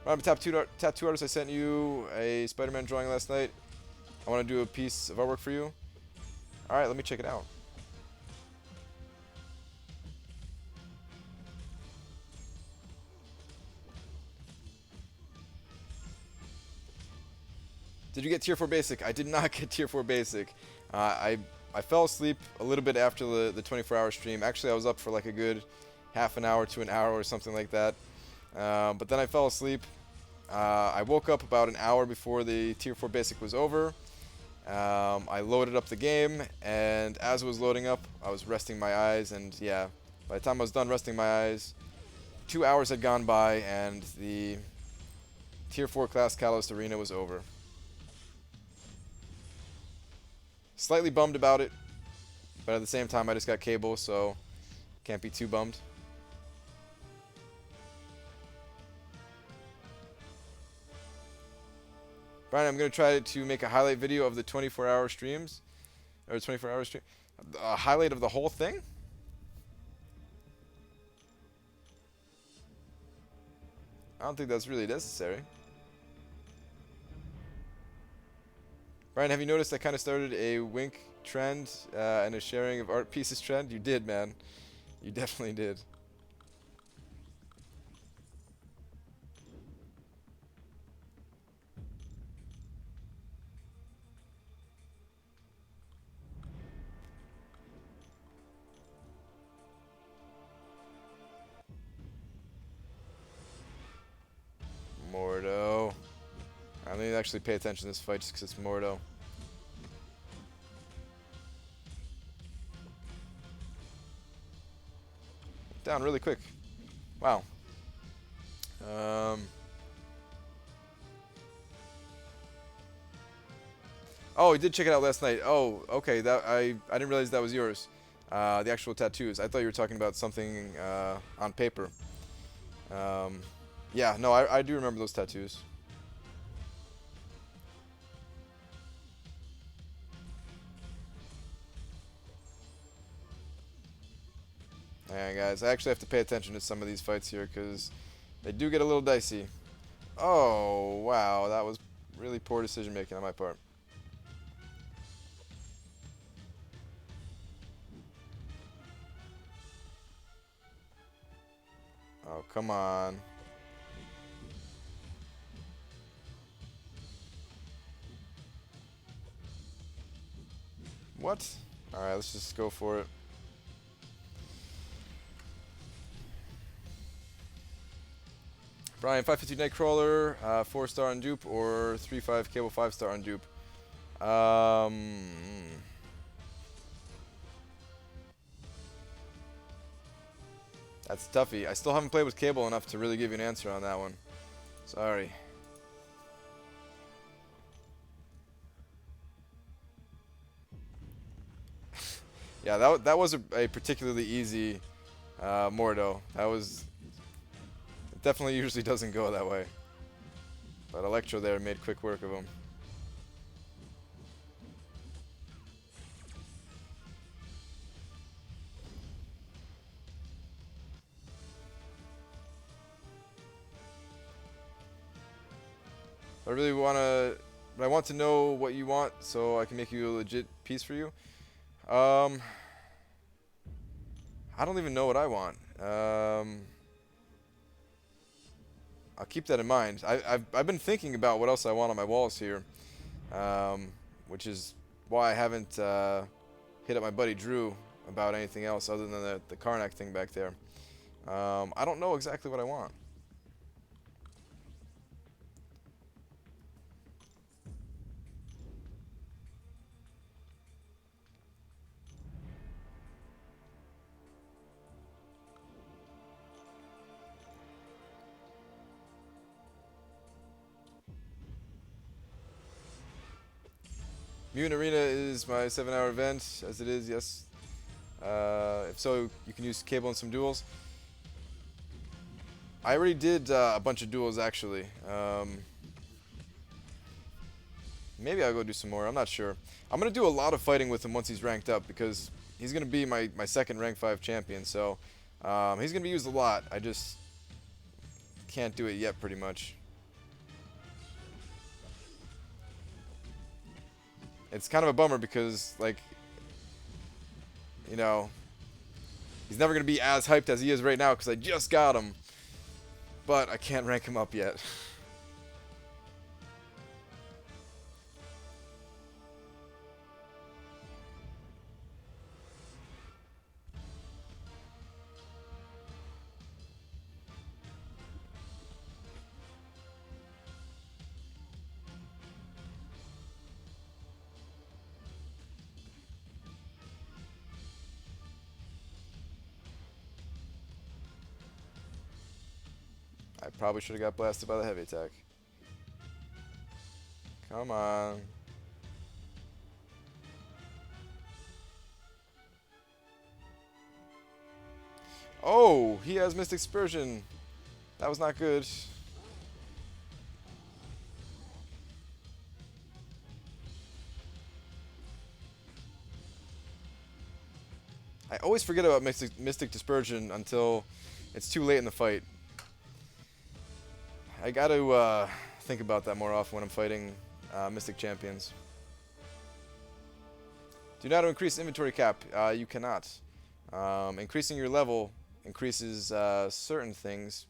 Right, Tattoo Artist, I sent you a Spider-Man drawing last night. I want to do a piece of artwork for you. Alright, let me check it out. Did you get tier 4 basic? I did not get tier 4 basic. I fell asleep a little bit after the 24-hour stream. Actually, I was up for like a good half an hour to an hour or something like that. But then I fell asleep. I woke up about an hour before the tier 4 basic was over. I loaded up the game, and as it was loading up, I was resting my eyes, and yeah, by the time I was done resting my eyes, 2 hours had gone by, and the tier 4 class Catalyst Arena was over. Slightly bummed about it, but at the same time I just got Cable, so can't be too bummed. Brian, I'm going to try to make a highlight video of the 24-hour streams, or 24-hour stream. A highlight of the whole thing? I don't think that's really necessary. Brian, have you noticed I kind of started a wink trend and a sharing of art pieces trend? You did, man. You definitely did. Mordo. I need to actually pay attention to this fight just because it's Mordo. Down really quick. Wow. Oh, you did check it out last night. Oh, okay. That I didn't realize that was yours. The actual tattoos. I thought you were talking about something on paper. Yeah, no, I do remember those tattoos. Alright, guys. I actually have to pay attention to some of these fights here because they do get a little dicey. Oh, wow. That was really poor decision making on my part. Oh, come on. What? Alright, let's just go for it. Brian, 550 Nightcrawler, 4-star on dupe, or 3-5 cable 5-star on dupe. That's toughy. I still haven't played with cable enough to really give you an answer on that one. Sorry. Yeah, that was a particularly easy Mordo. That was... It definitely usually doesn't go that way. But Electro there made quick work of him. I really want to... But I want to know what you want so I can make you a legit piece for you. I don't even know what I want. I'll keep that in mind. I've been thinking about what else I want on my walls here, which is why I haven't hit up my buddy Drew about anything else other than the Karnak thing back there. I don't know exactly what I want. Mutant Arena is my 7-hour event, as it is, yes. If so, you can use cable in some duels. I already did a bunch of duels, actually. Maybe I'll go do some more, I'm not sure. I'm going to do a lot of fighting with him once he's ranked up, because he's going to be my second rank 5 champion, so he's going to be used a lot. I just can't do it yet, pretty much. It's kind of a bummer because, like, you know, he's never going to be as hyped as he is right now because I just got him. But I can't rank him up yet. I probably should have got blasted by the heavy attack. Come on. Oh, he has Mystic Dispersion. That was not good. I always forget about Mystic Dispersion until it's too late in the fight. I got to think about that more often when I'm fighting Mystic champions. Do not increase inventory cap. You cannot. Increasing your level increases certain things,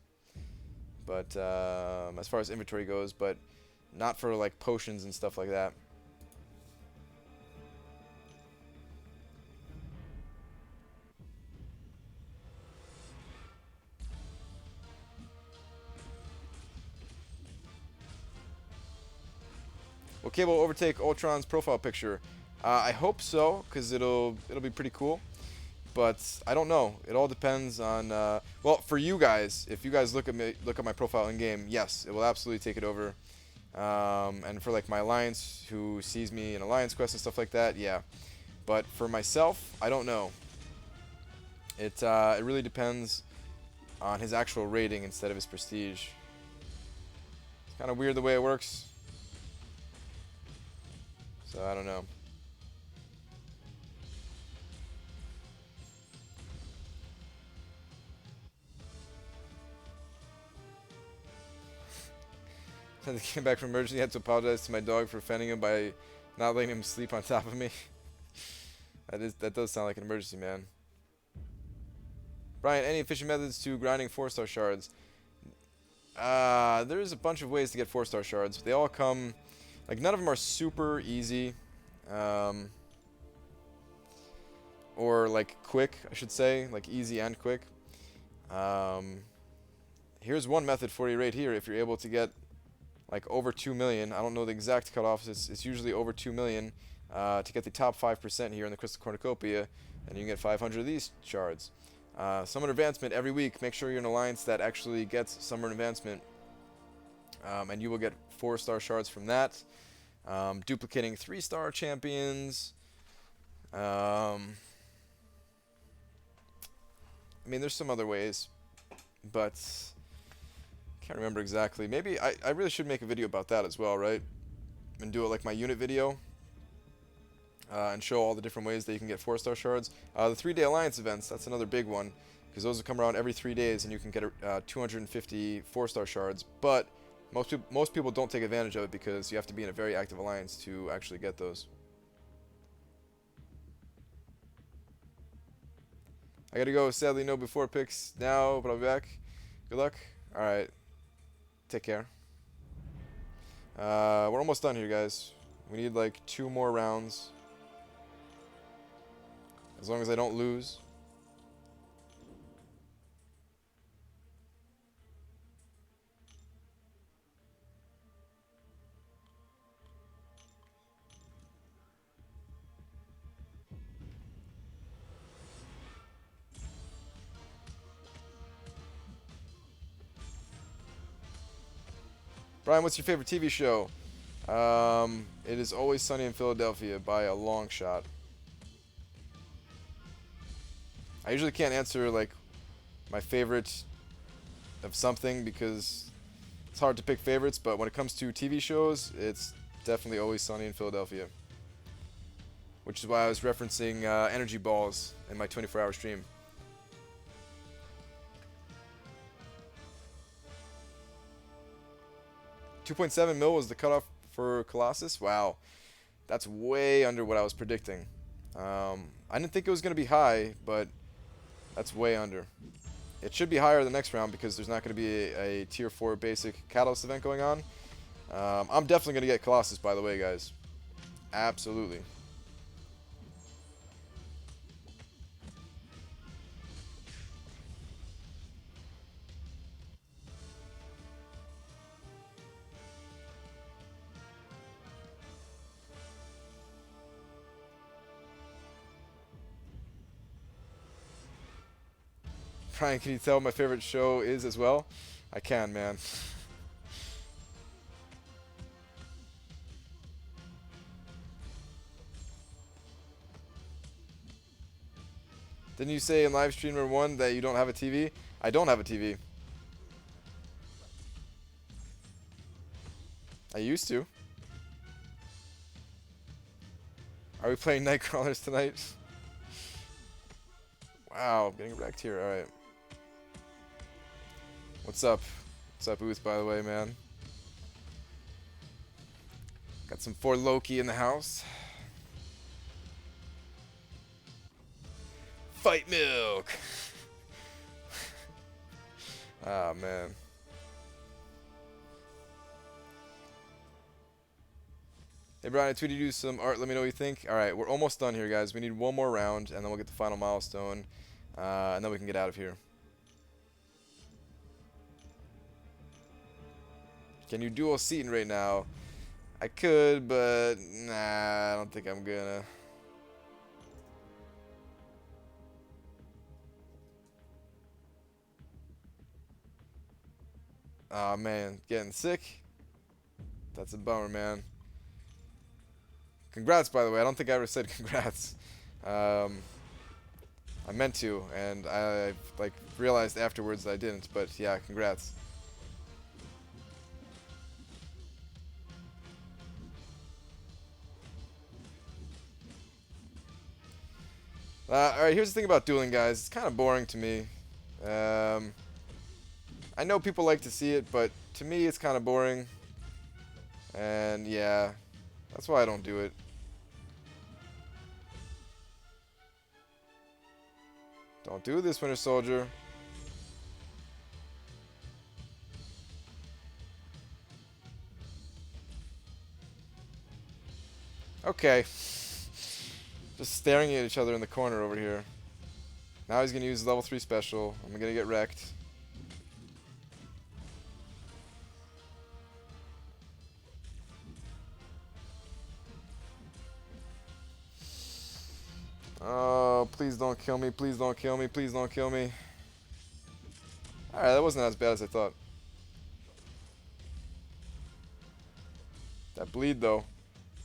but as far as inventory goes, but not for like potions and stuff like that. Will Cable overtake Ultron's profile picture? I hope so, because it'll be pretty cool. But I don't know. It all depends on. Well, for you guys, if you guys look at my profile in game, yes, it will absolutely take it over. And for like my alliance, who sees me in alliance quests and stuff like that, yeah. But for myself, I don't know. It really depends on his actual rating instead of his prestige. It's kind of weird the way it works. So I don't know. When I came back from emergency, I had to apologize to my dog for offending him by not letting him sleep on top of me. That does sound like an emergency, man. Brian, any efficient methods to grinding 4-star shards? There's a bunch of ways to get 4-star shards. They all come, like, none of them are super easy. Or like quick, I should say, like easy and quick. Here's one method for you right here. If you're able to get like over 2 million, I don't know the exact cutoffs, it's usually over 2 million, to get the top 5% here in the Crystal Cornucopia, and you can get 500 of these shards. Summoner Advancement every week. Make sure you're in an alliance that actually gets Summoner Advancement, and you will get 4-star shards from that. Duplicating 3-star champions. I mean, there's some other ways, but can't remember exactly. Maybe I really should make a video about that as well, right? And do it like my unit video, and show all the different ways that you can get 4-star shards. The 3-day alliance events, that's another big one, because those will come around every 3 days, and you can get 250 4-star shards. But most people don't take advantage of it because you have to be in a very active alliance to actually get those. I gotta go. Sadly, no before picks now, but I'll be back. Good luck. All right. Take care. We're almost done here, guys. We need like 2 more rounds. As long as I don't lose. Brian, what's your favorite TV show? It is Always Sunny in Philadelphia by a long shot. I usually can't answer like my favorite of something because it's hard to pick favorites, but when it comes to TV shows, it's definitely Always Sunny in Philadelphia. Which is why I was referencing energy balls in my 24-hour stream. $2.7 mil was the cutoff for Colossus. Wow, that's way under what I was predicting. I didn't think it was going to be high, but that's way under. It should be higher the next round because there's not going to be a tier 4 basic catalyst event going on. I'm definitely going to get Colossus, by the way, guys. Absolutely. Brian, can you tell what my favorite show is as well? I can, man. Didn't you say in live streamer 1 that you don't have a TV? I don't have a TV. I used to. Are we playing Nightcrawlers tonight? Wow, getting wrecked here. Alright. What's up? What's up, Booth, by the way, man? Got some 4 Loki in the house. Fight milk! Ah, man. Hey, Brian, I tweeted you some art. Let me know what you think. Alright, we're almost done here, guys. We need 1 more round, and then we'll get the final milestone. And then we can get out of here. Can you duel Seaton right now? I could, but nah, I don't think I'm gonna. Oh man, getting sick. That's a bummer, man. Congrats, by the way. I don't think I ever said congrats. Um, I meant to, and I like realized afterwards that I didn't. But yeah, congrats. All right, here's the thing about dueling, guys. It's kind of boring to me. Um, I know people like to see it, but to me, it's kind of boring. And yeah, that's why I don't do it. Don't do this, Winter Soldier. Okay. Just staring at each other in the corner over here. Now he's going to use level 3 special. I'm going to get wrecked. Oh, please don't kill me. Please don't kill me. Please don't kill me. Alright, that wasn't as bad as I thought. That bleed, though.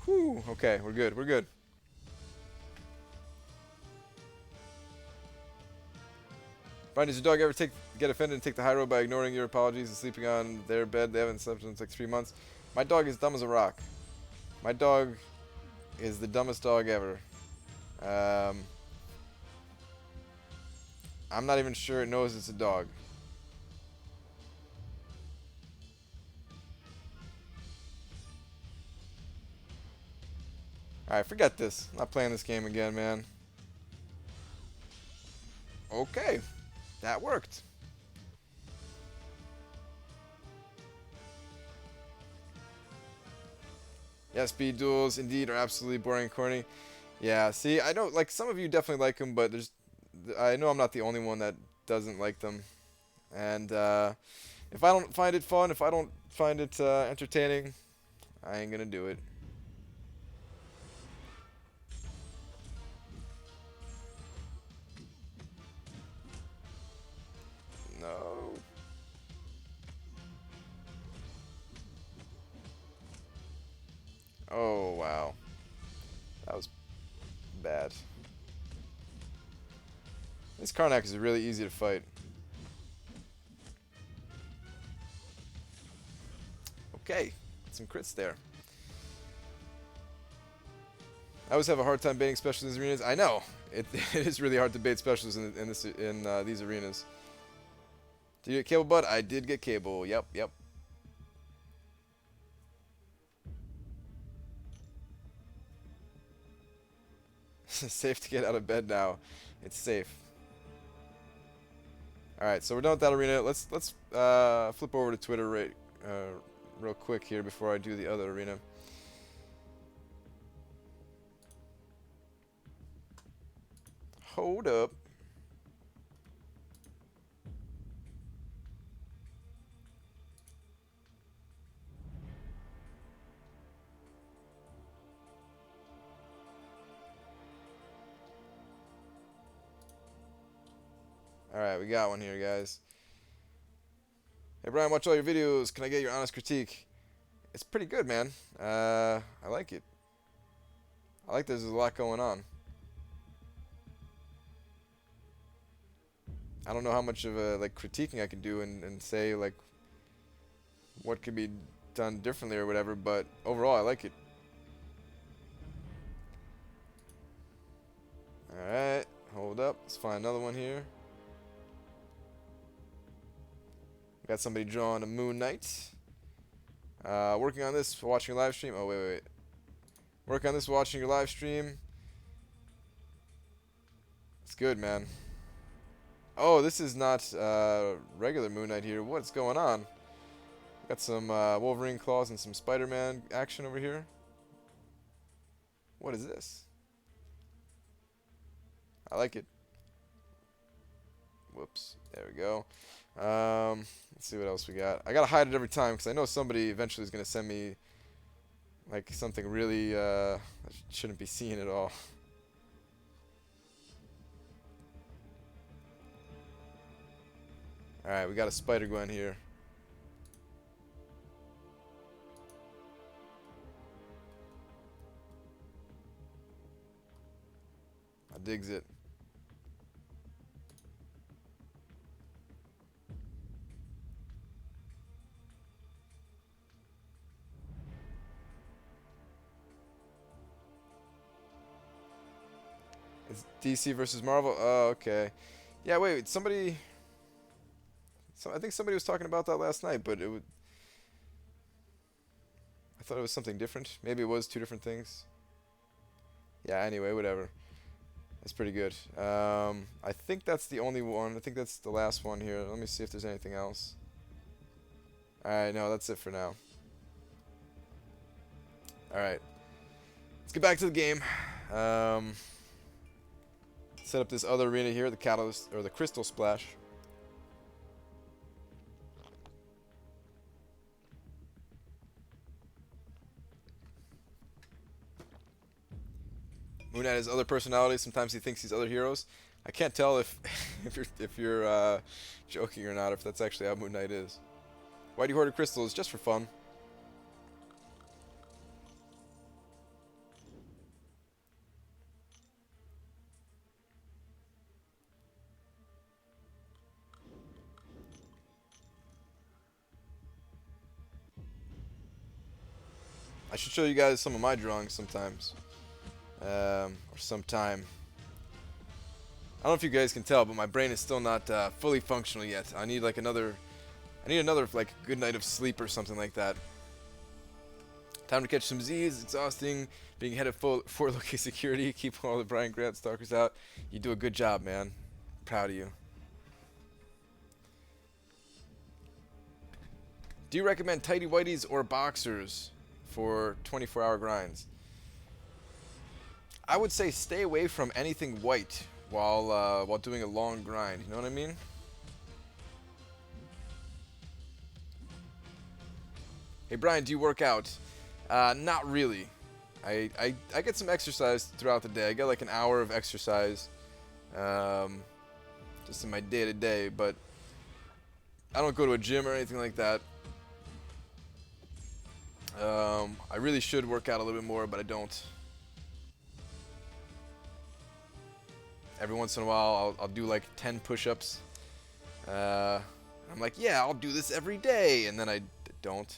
Whew. Okay, we're good. We're good. Brian, does your dog ever get offended and take the high road by ignoring your apologies and sleeping on their bed? They haven't slept in like 3 months. My dog is dumb as a rock. My dog is the dumbest dog ever. Um, I'm not even sure it knows it's a dog. Alright, forget this. I'm not playing this game again, man. Okay. That worked. Yeah, speed duels indeed are absolutely boring and corny. Yeah, see, I know, like, some of you definitely like them, but I know I'm not the only one that doesn't like them. And, if I don't find it fun, if I don't find it, entertaining, I ain't gonna do it. No. Oh, wow. That was bad. This Karnak is really easy to fight. Okay, some crits there. I always have a hard time baiting specials in these arenas. I know it, it is really hard to bait specials in these arenas. Did you get cable, bud? I did get cable. Yep, yep. Safe to get out of bed now. It's safe. All right, so we're done with that arena. Let's flip over to Twitter real quick here before I do the other arena. Hold up. All right, we got one here, guys. Hey Brian, watch all your videos. Can I get your honest critique? It's pretty good, man. I like it. I like there's a lot going on. I don't know how much of a like critiquing I can do and say like what could be done differently or whatever, but overall I like it. Alright, hold up. Let's find another one here. Got somebody drawing a Moon Knight. Working on this, watching your live stream. Oh, wait. Work on this, watching your live stream. It's good, man. Oh, this is not regular Moon Knight here. What's going on? Got some Wolverine claws and some Spider-Man action over here. What is this? I like it. Whoops. There we go. Let's see what else we got. I gotta hide it every time because I know somebody eventually is gonna send me Like something really that shouldn't be seen at all. Alright, we got a Spider Gwen here. I digs it. It's DC versus Marvel. Oh, okay. Yeah, wait. Somebody. I think somebody was talking about that last night, but I thought it was something different. Maybe it was two different things. Yeah. Anyway, whatever. That's pretty good. I think that's the only one. I think that's the last one here. Let me see if there's anything else. All right. No, that's it for now. All right. Let's get back to the game. Set up this other arena here, the Catalyst or the Crystal Splash. Moon Knight has other personalities. Sometimes he thinks he's other heroes. I can't tell if if you're joking or not, if that's actually how Moon Knight is. Why do you hoard crystals? Just for fun. I should show you guys some of my drawings sometimes. Or sometime. I don't know if you guys can tell, but my brain is still not fully functional yet. I need like another like good night of sleep or something like that. Time to catch some Z's. Exhausting. Being head of Fort Loki security. Keep all the Brian Grant stalkers out. You do a good job, man. Proud of you. Do you recommend tighty whities or boxers for 24-hour grinds? I would say stay away from anything white while doing a long grind. You know what I mean? Hey Brian, do you work out? Not really. I get some exercise throughout the day. I get like an hour of exercise, just in my day-to-day. But I don't go to a gym or anything like that. I really should work out a little bit more, but I don't. Every once in a while, I'll do like 10 push-ups. I'm like, yeah, I'll do this every day, and then I don't.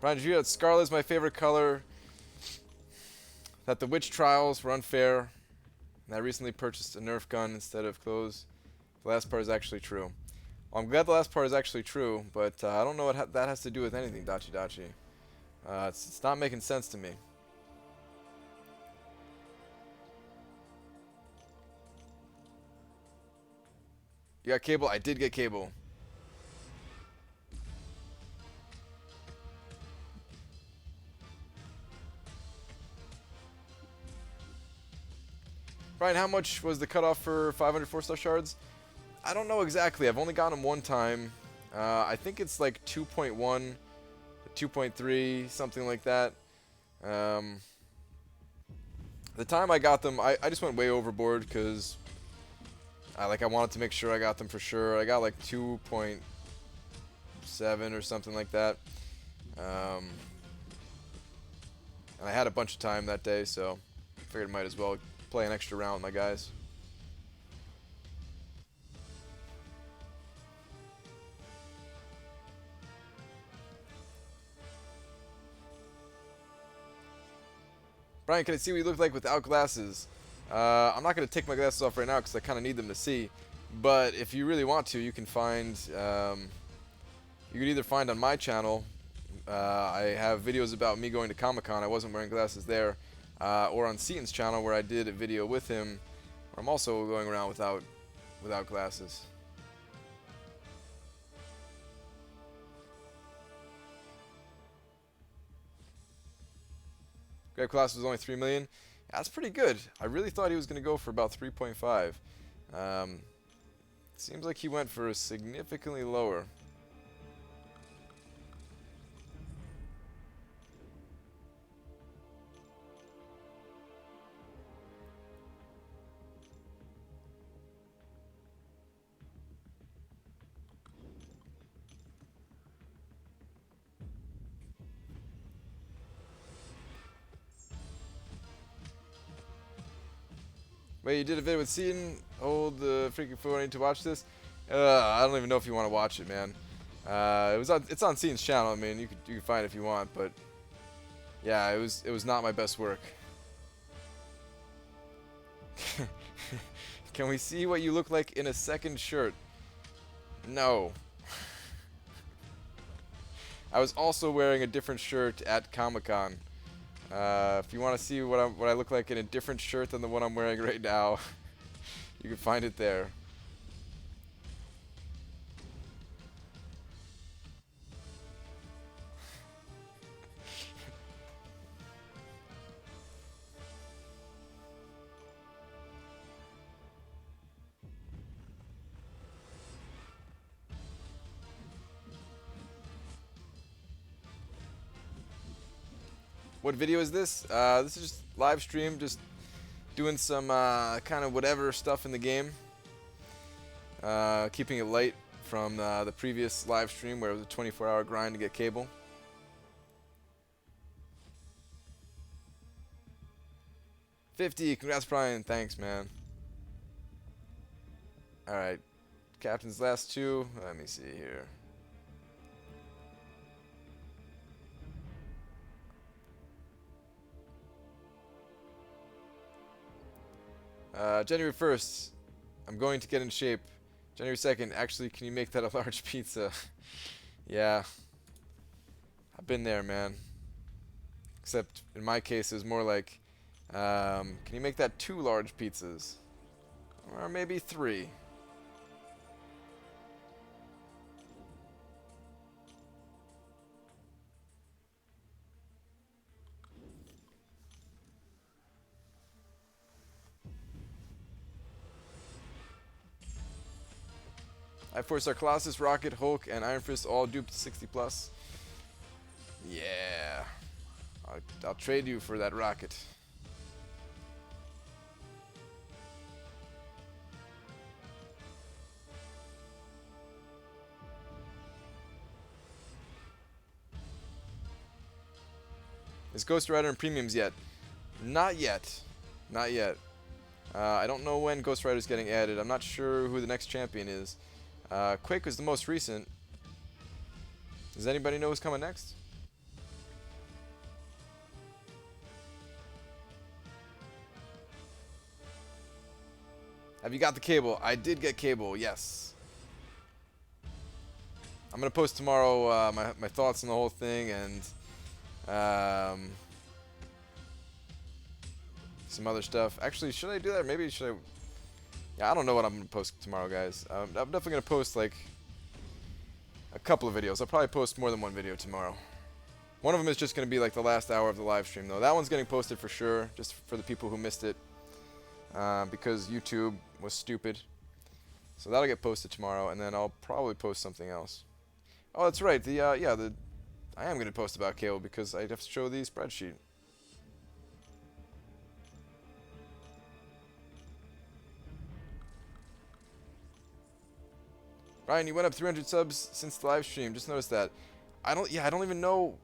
Brian, did you hear that Scarlet is my favorite color? That the witch trials were unfair. And I recently purchased a Nerf gun instead of clothes. The last part is actually true. Well, I'm glad the last part is actually true, but I don't know what that has to do with anything, Dachi Dachi. It's not making sense to me. You got cable? I did get cable. Brian, how much was the cutoff for 500 4-star shards? I don't know exactly. I've only gotten them one time. I think it's like 2.1, 2.3, something like that. The time I got them, I just went way overboard because I wanted to make sure I got them for sure. I got like 2.7 or something like that. And I had a bunch of time that day, so I figured I might as well play an extra round with my guys. Brian, can I see what you look like without glasses? I'm not going to take my glasses off right now because I kind of need them to see. But if you really want to, you can find... you can either find on my channel, I have videos about me going to Comic-Con. I wasn't wearing glasses there. Or on Seaton's channel where I did a video with him where I'm also going around without glasses. Grab class was only 3 million. That's pretty good. I really thought he was going to go for about 3.5. Seems like he went for significantly lower. Wait, you did a video with Seaton? Hold the freaking phone. I need to watch this. I don't even know if you want to watch it, man. It's on Seaton's channel. I mean, you can find it if you want, but yeah, it was not my best work. Can we see what you look like in a second shirt? No. I was also wearing a different shirt at Comic-Con. If you want to see what I look like in a different shirt than the one I'm wearing right now, you can find it there. What video is this? This is just live stream, just doing some kind of whatever stuff in the game. Keeping it light from the previous live stream where it was a 24-hour grind to get cable. $50, congrats Brian, thanks man. Alright, captain's last two, let me see here. January 1st, I'm going to get in shape. January 2nd, actually, can you make that a large pizza? Yeah. I've been there, man. Except, in my case, it was more like, can you make that 2 large pizzas? Or maybe 3. I forced our Colossus, Rocket, Hulk, and Iron Fist all duped 60 plus. Yeah. I'll trade you for that rocket. Is Ghost Rider in premiums yet? Not yet. Not yet. I don't know when Ghost Rider is getting added. I'm not sure who the next champion is. Quake was the most recent. Does anybody know who's coming next? Have you got the cable? I did get cable, yes. I'm going to post tomorrow my thoughts on the whole thing and some other stuff. Actually, should I do that? Maybe should I... Yeah, I don't know what I'm going to post tomorrow, guys. I'm definitely going to post, like, a couple of videos. I'll probably post more than one video tomorrow. One of them is just going to be, like, the last hour of the live stream, though. That one's getting posted for sure, just for the people who missed it, because YouTube was stupid. So that'll get posted tomorrow, and then I'll probably post something else. Oh, that's right. I am going to post about cable, because I have to show the spreadsheet. Ryan, you went up 300 subs since the live stream. Just noticed that. I don't even know.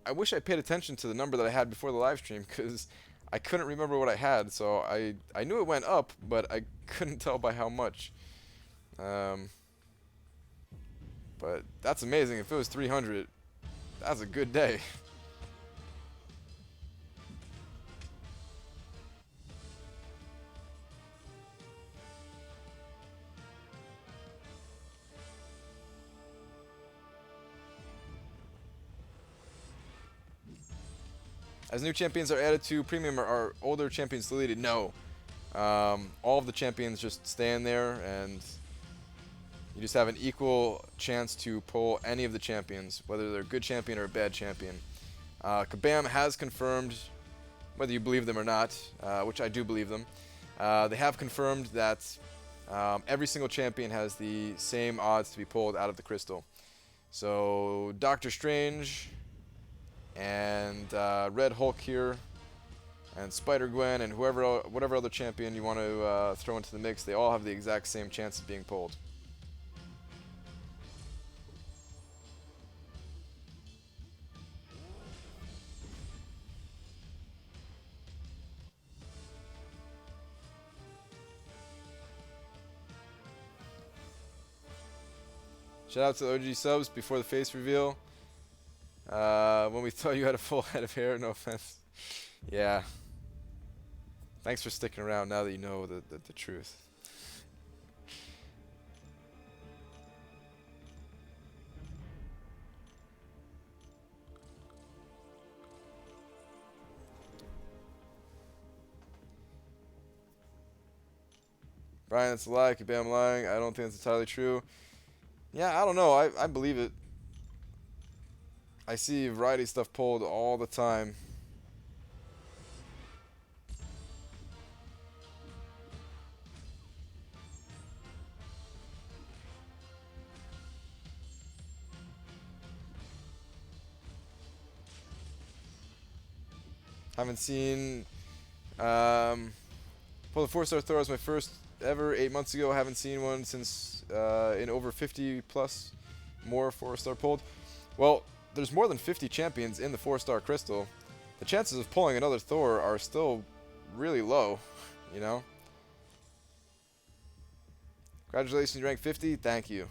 I wish I paid attention to the number that I had before the live stream because I couldn't remember what I had. So I knew it went up, but I couldn't tell by how much. But that's amazing. If it was 300, that's a good day. As new champions are added to premium, are older champions deleted? No. All of the champions just stay in there, and you just have an equal chance to pull any of the champions, whether they're a good champion or a bad champion. Kabam has confirmed whether you believe them or not, which I do believe them. They have confirmed that every single champion has the same odds to be pulled out of the crystal. So Doctor Strange and Red Hulk here, and Spider-Gwen, and whatever other champion you want to throw into the mix, they all have the exact same chance of being pulled. Shout out to the OG subs before the face reveal. When we thought you had a full head of hair, no offense. Yeah. Thanks for sticking around now that you know the truth. Brian, that's a lie. Could be I'm lying. I don't think that's entirely true. Yeah, I don't know. I believe it. I see variety stuff pulled all the time. Haven't seen pull the 4-star Thor was my first ever 8 months ago. Haven't seen one since in over 50 plus more 4-star pulled. Well, there's more than 50 champions in the 4-star crystal. The chances of pulling another Thor are still really low, you know? Congratulations, you ranked 50. Thank you.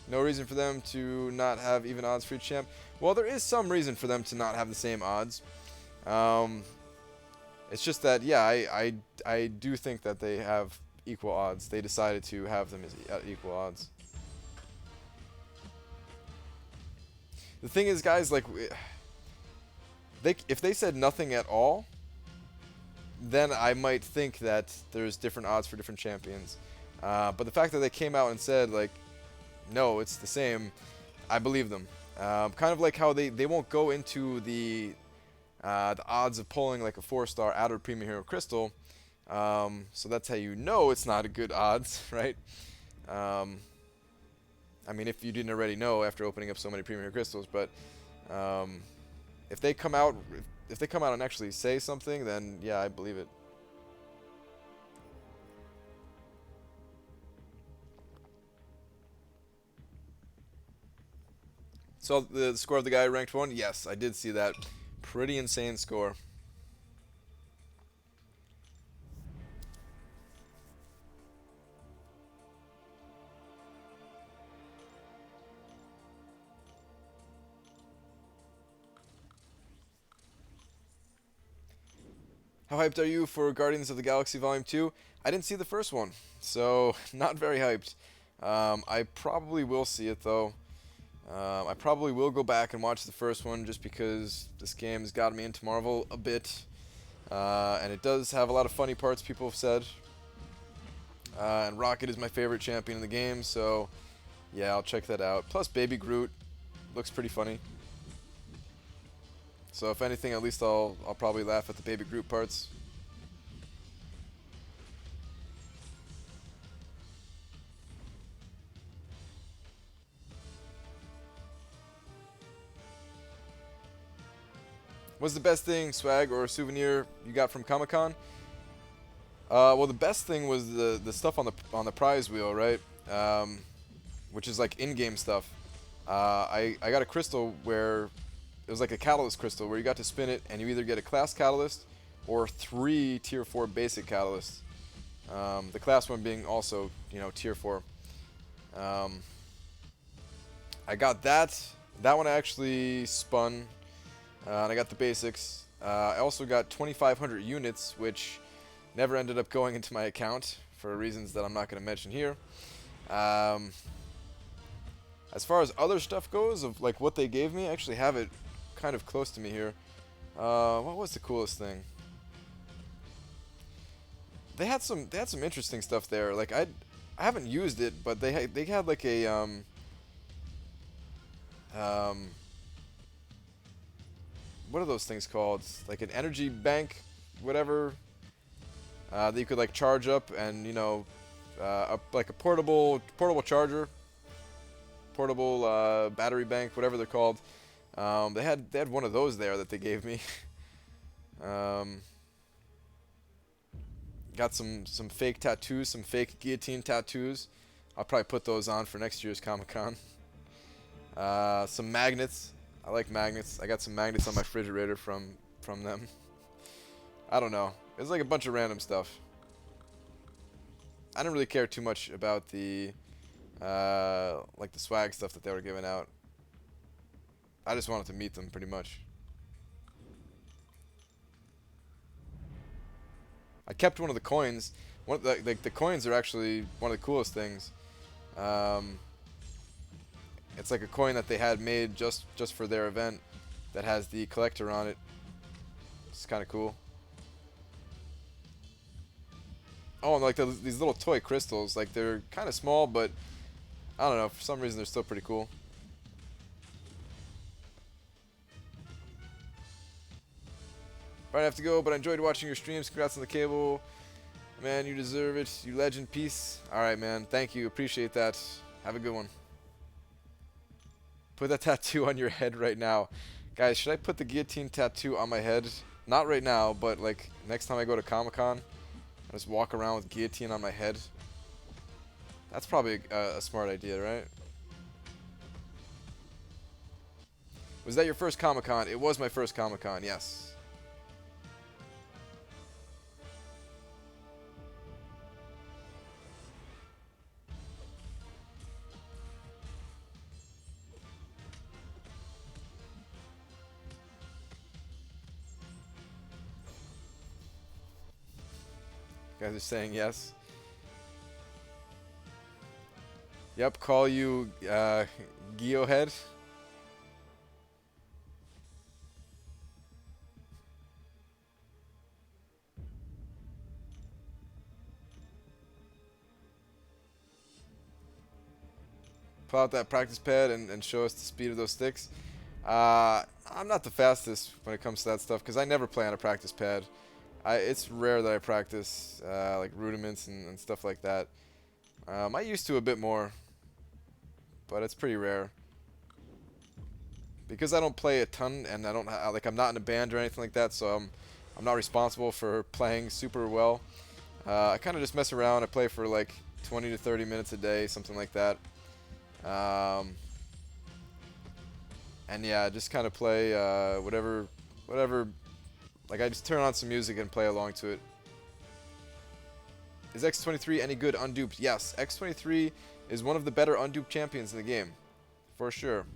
No reason for them to not have even odds for each champ. Well, there is some reason for them to not have the same odds. It's just that, yeah, I do think that they have equal odds. They decided to have them at equal odds. The thing is, guys, like, if they said nothing at all, then I might think that there's different odds for different champions. But the fact that they came out and said, like, no, it's the same, I believe them. Kind of like how they won't go into the odds of pulling like a 4-star outer premium hero crystal. So that's how you know it's not a good odds, right? I mean, if you didn't already know after opening up so many premium hero crystals, but if they come out and actually say something, then yeah, I believe it. So the score of the guy ranked 1? Yes, I did see that. Pretty insane score. How hyped are you for Guardians of the Galaxy Volume 2? I didn't see the first one, so not very hyped. I probably will see it, though. I probably will go back and watch the first one just because this game has got me into Marvel a bit. And it does have a lot of funny parts, people have said. And Rocket is my favorite champion in the game, so yeah, I'll check that out. Plus, Baby Groot looks pretty funny. So if anything, at least I'll probably laugh at the Baby Groot parts. What's the best thing, swag or souvenir you got from Comic-Con? Well, the best thing was the stuff on the prize wheel, right? Which is like in-game stuff. I got a crystal where it was like a catalyst crystal where you got to spin it and you either get a class catalyst or 3 tier 4 basic catalysts. The class one being also, you know, tier 4. I got that. That one I actually spun. And I got the basics. I also got 2,500 units, which never ended up going into my account for reasons that I'm not going to mention here. As far as other stuff goes, of like what they gave me, I actually have it kind of close to me here. What was the coolest thing? they had some interesting stuff there. Like I haven't used it, but they had like a um what are those things called? Like an energy bank, whatever. That you could like charge up, and like a portable charger, portable battery bank, whatever they're called. They had one of those there that they gave me. um, got some fake tattoos, some fake guillotine tattoos. I'll probably put those on for next year's Comic Con. Some magnets. I like magnets. I got some magnets on my refrigerator from them. I don't know. It's like a bunch of random stuff. I didn't really care too much about the like the swag stuff that they were giving out. I just wanted to meet them pretty much. I kept one of the coins. One of the coins are actually one of the coolest things. Um, it's like a coin that they had made just for their event that has the collector on it. It's kind of cool. Oh, and like these little toy crystals, like they're kind of small, but I don't know, for some reason they're still pretty cool. Right, I have to go, but I enjoyed watching your streams. Congrats on the cable. Man, you deserve it. You legend. Peace. Alright, man. Thank you. Appreciate that. Have a good one. Put that tattoo on your head right now. Guys, should I put the guillotine tattoo on my head? Not right now, but like next time I go to Comic-Con, I just walk around with guillotine on my head. That's probably a smart idea, right? Was that your first Comic-Con? It was my first Comic-Con, yes. You guys are saying yes. Yep, call you Geo Head. Pull out that practice pad and show us the speed of those sticks. I'm not the fastest when it comes to that stuff because I never play on a practice pad. It's rare that I practice like rudiments and stuff like that. I used to a bit more, but it's pretty rare. Because I don't play a ton and I don't like I'm not in a band or anything like that, so I'm not responsible for playing super well. I kind of just mess around. I play for like 20 to 30 minutes a day, something like that. And yeah, just kind of play whatever. Like I just turn on some music and play along to it. Is X23 any good unduped? Yes, X23 is one of the better unduped champions in the game, for sure.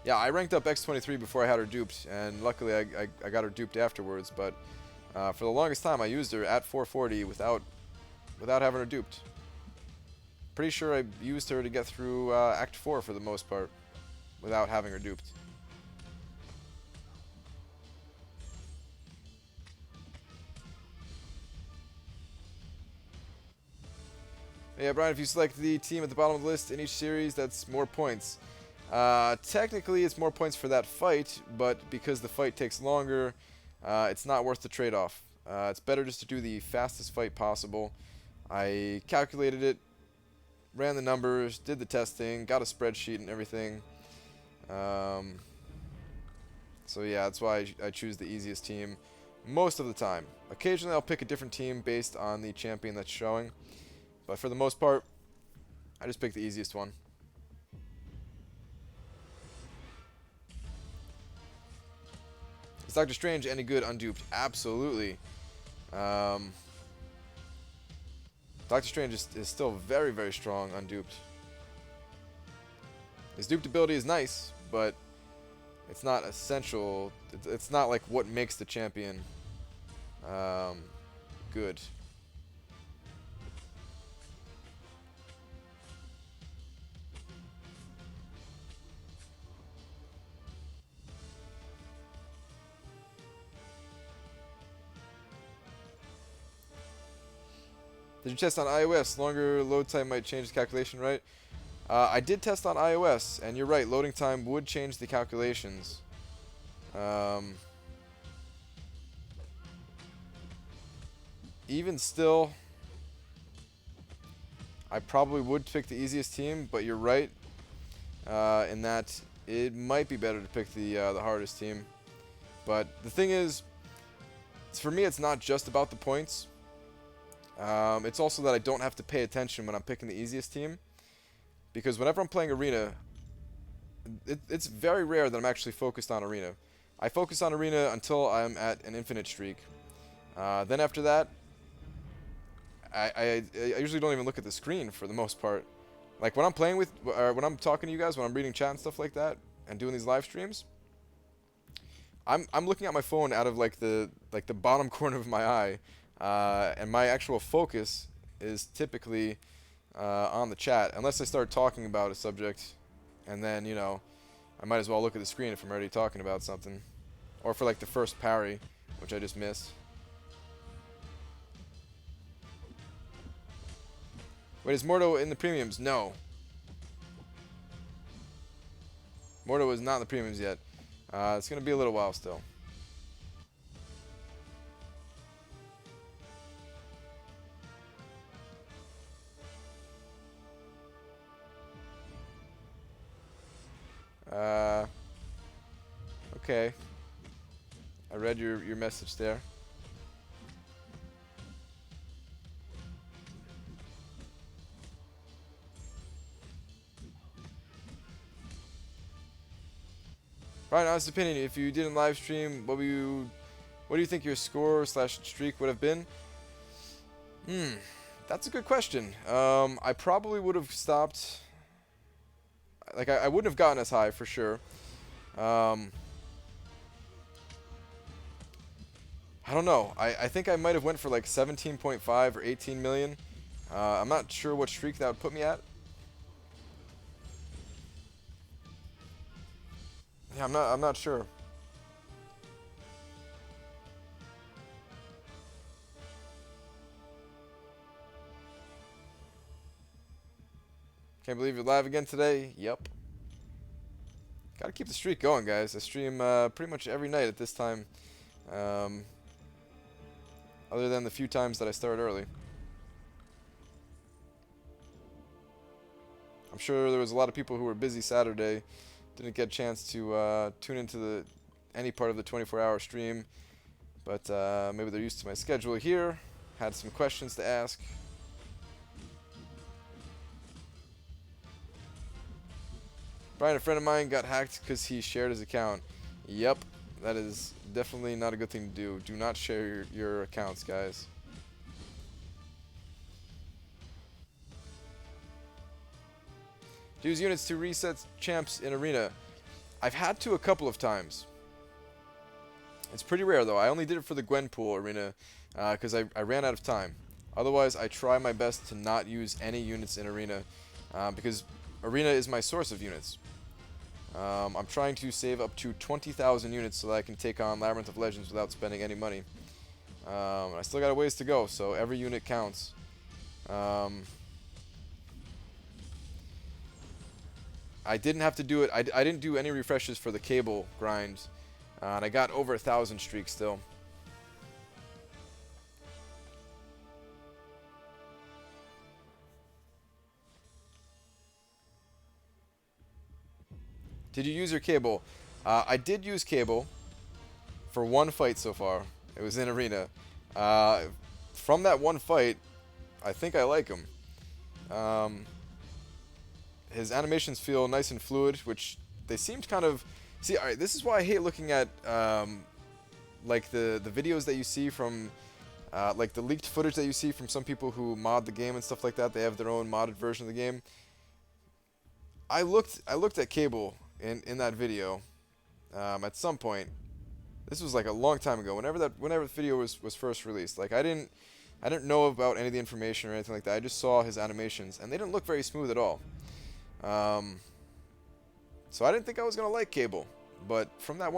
Yeah, I ranked up X23 before I had her duped, and luckily I got her duped afterwards, but for the longest time I used her at 440 without having her duped. Pretty sure I used her to get through Act 4 for the most part, without having her duped. Yeah, Brian, if you select the team at the bottom of the list in each series, that's more points. Technically, it's more points for that fight, but because the fight takes longer, it's not worth the trade-off. It's better just to do the fastest fight possible. I calculated it, ran the numbers, did the testing, got a spreadsheet and everything. So yeah, that's why I choose the easiest team most of the time. Occasionally, I'll pick a different team based on the champion that's showing, but for the most part, I just pick the easiest one. Is Doctor Strange any good unduped? Absolutely. Doctor Strange is still very, very strong unduped. His duped ability is nice, but it's not essential. It's not like what makes the champion good. Did you test on iOS? Longer load time might change the calculation, right? I did test on iOS, and you're right. Loading time would change the calculations. Even still, I probably would pick the easiest team, but you're right in that it might be better to pick the hardest team. But the thing is, for me, it's not just about the points. It's also that I don't have to pay attention when I'm picking the easiest team. Because whenever I'm playing Arena, it's very rare that I'm actually focused on Arena. I focus on Arena until I'm at an infinite streak. Then after that, I usually don't even look at the screen for the most part. Like when I'm playing with, or when I'm talking to you guys, when I'm reading chat and stuff like that, and doing these live streams, I'm looking at my phone out of like the bottom corner of my eye, and my actual focus is typically on the chat, unless I start talking about a subject, and then I might as well look at the screen if I'm already talking about something, or for like the first parry, which I just missed. Wait, is Mordo in the premiums? No. Mordo is not in the premiums yet. It's going to be a little while still. Okay. I read your message there. Brian, honest opinion, if you didn't live stream, what do you think your score / streak would have been? That's a good question. I probably would have stopped. Like I wouldn't have gotten as high for sure. I don't know. I think I might have went for like 17.5 or 18 million. I'm not sure what streak that would put me at. Yeah, I'm not sure. Can't believe you're live again today. Yep. Gotta keep the streak going, guys. I stream pretty much every night at this time. Other than the few times that I start early. I'm sure there was a lot of people who were busy Saturday, didn't get a chance to tune into any part of the 24-hour stream, but maybe they're used to my schedule here, had some questions to ask. Brian, a friend of mine got hacked because he shared his account. Yep, that is definitely not a good thing to do. Do not share your accounts, guys. Use units to reset champs in Arena. I've had to a couple of times. It's pretty rare though. I only did it for the Gwenpool Arena because I ran out of time. Otherwise, I try my best to not use any units in Arena because Arena is my source of units. I'm trying to save up to 20,000 units so that I can take on Labyrinth of Legends without spending any money. I still got a ways to go, so every unit counts. I didn't have to do it. I didn't do any refreshes for the cable grind, and I got over 1,000 streaks still. Did you use your cable? I did use cable for one fight so far. It was in Arena. From that one fight, I think I like him. His animations feel nice and fluid, which they seemed kind of... See, alright, this is why I hate looking at, like, the videos that you see from, like, the leaked footage that you see from some people who mod the game and stuff like that. They have their own modded version of the game. I looked at Cable in that video at some point. This was, like, a long time ago, whenever the video was first released. Like, I didn't know about any of the information or anything like that. I just saw his animations, and they didn't look very smooth at all. So I didn't think I was gonna like Cable, but from that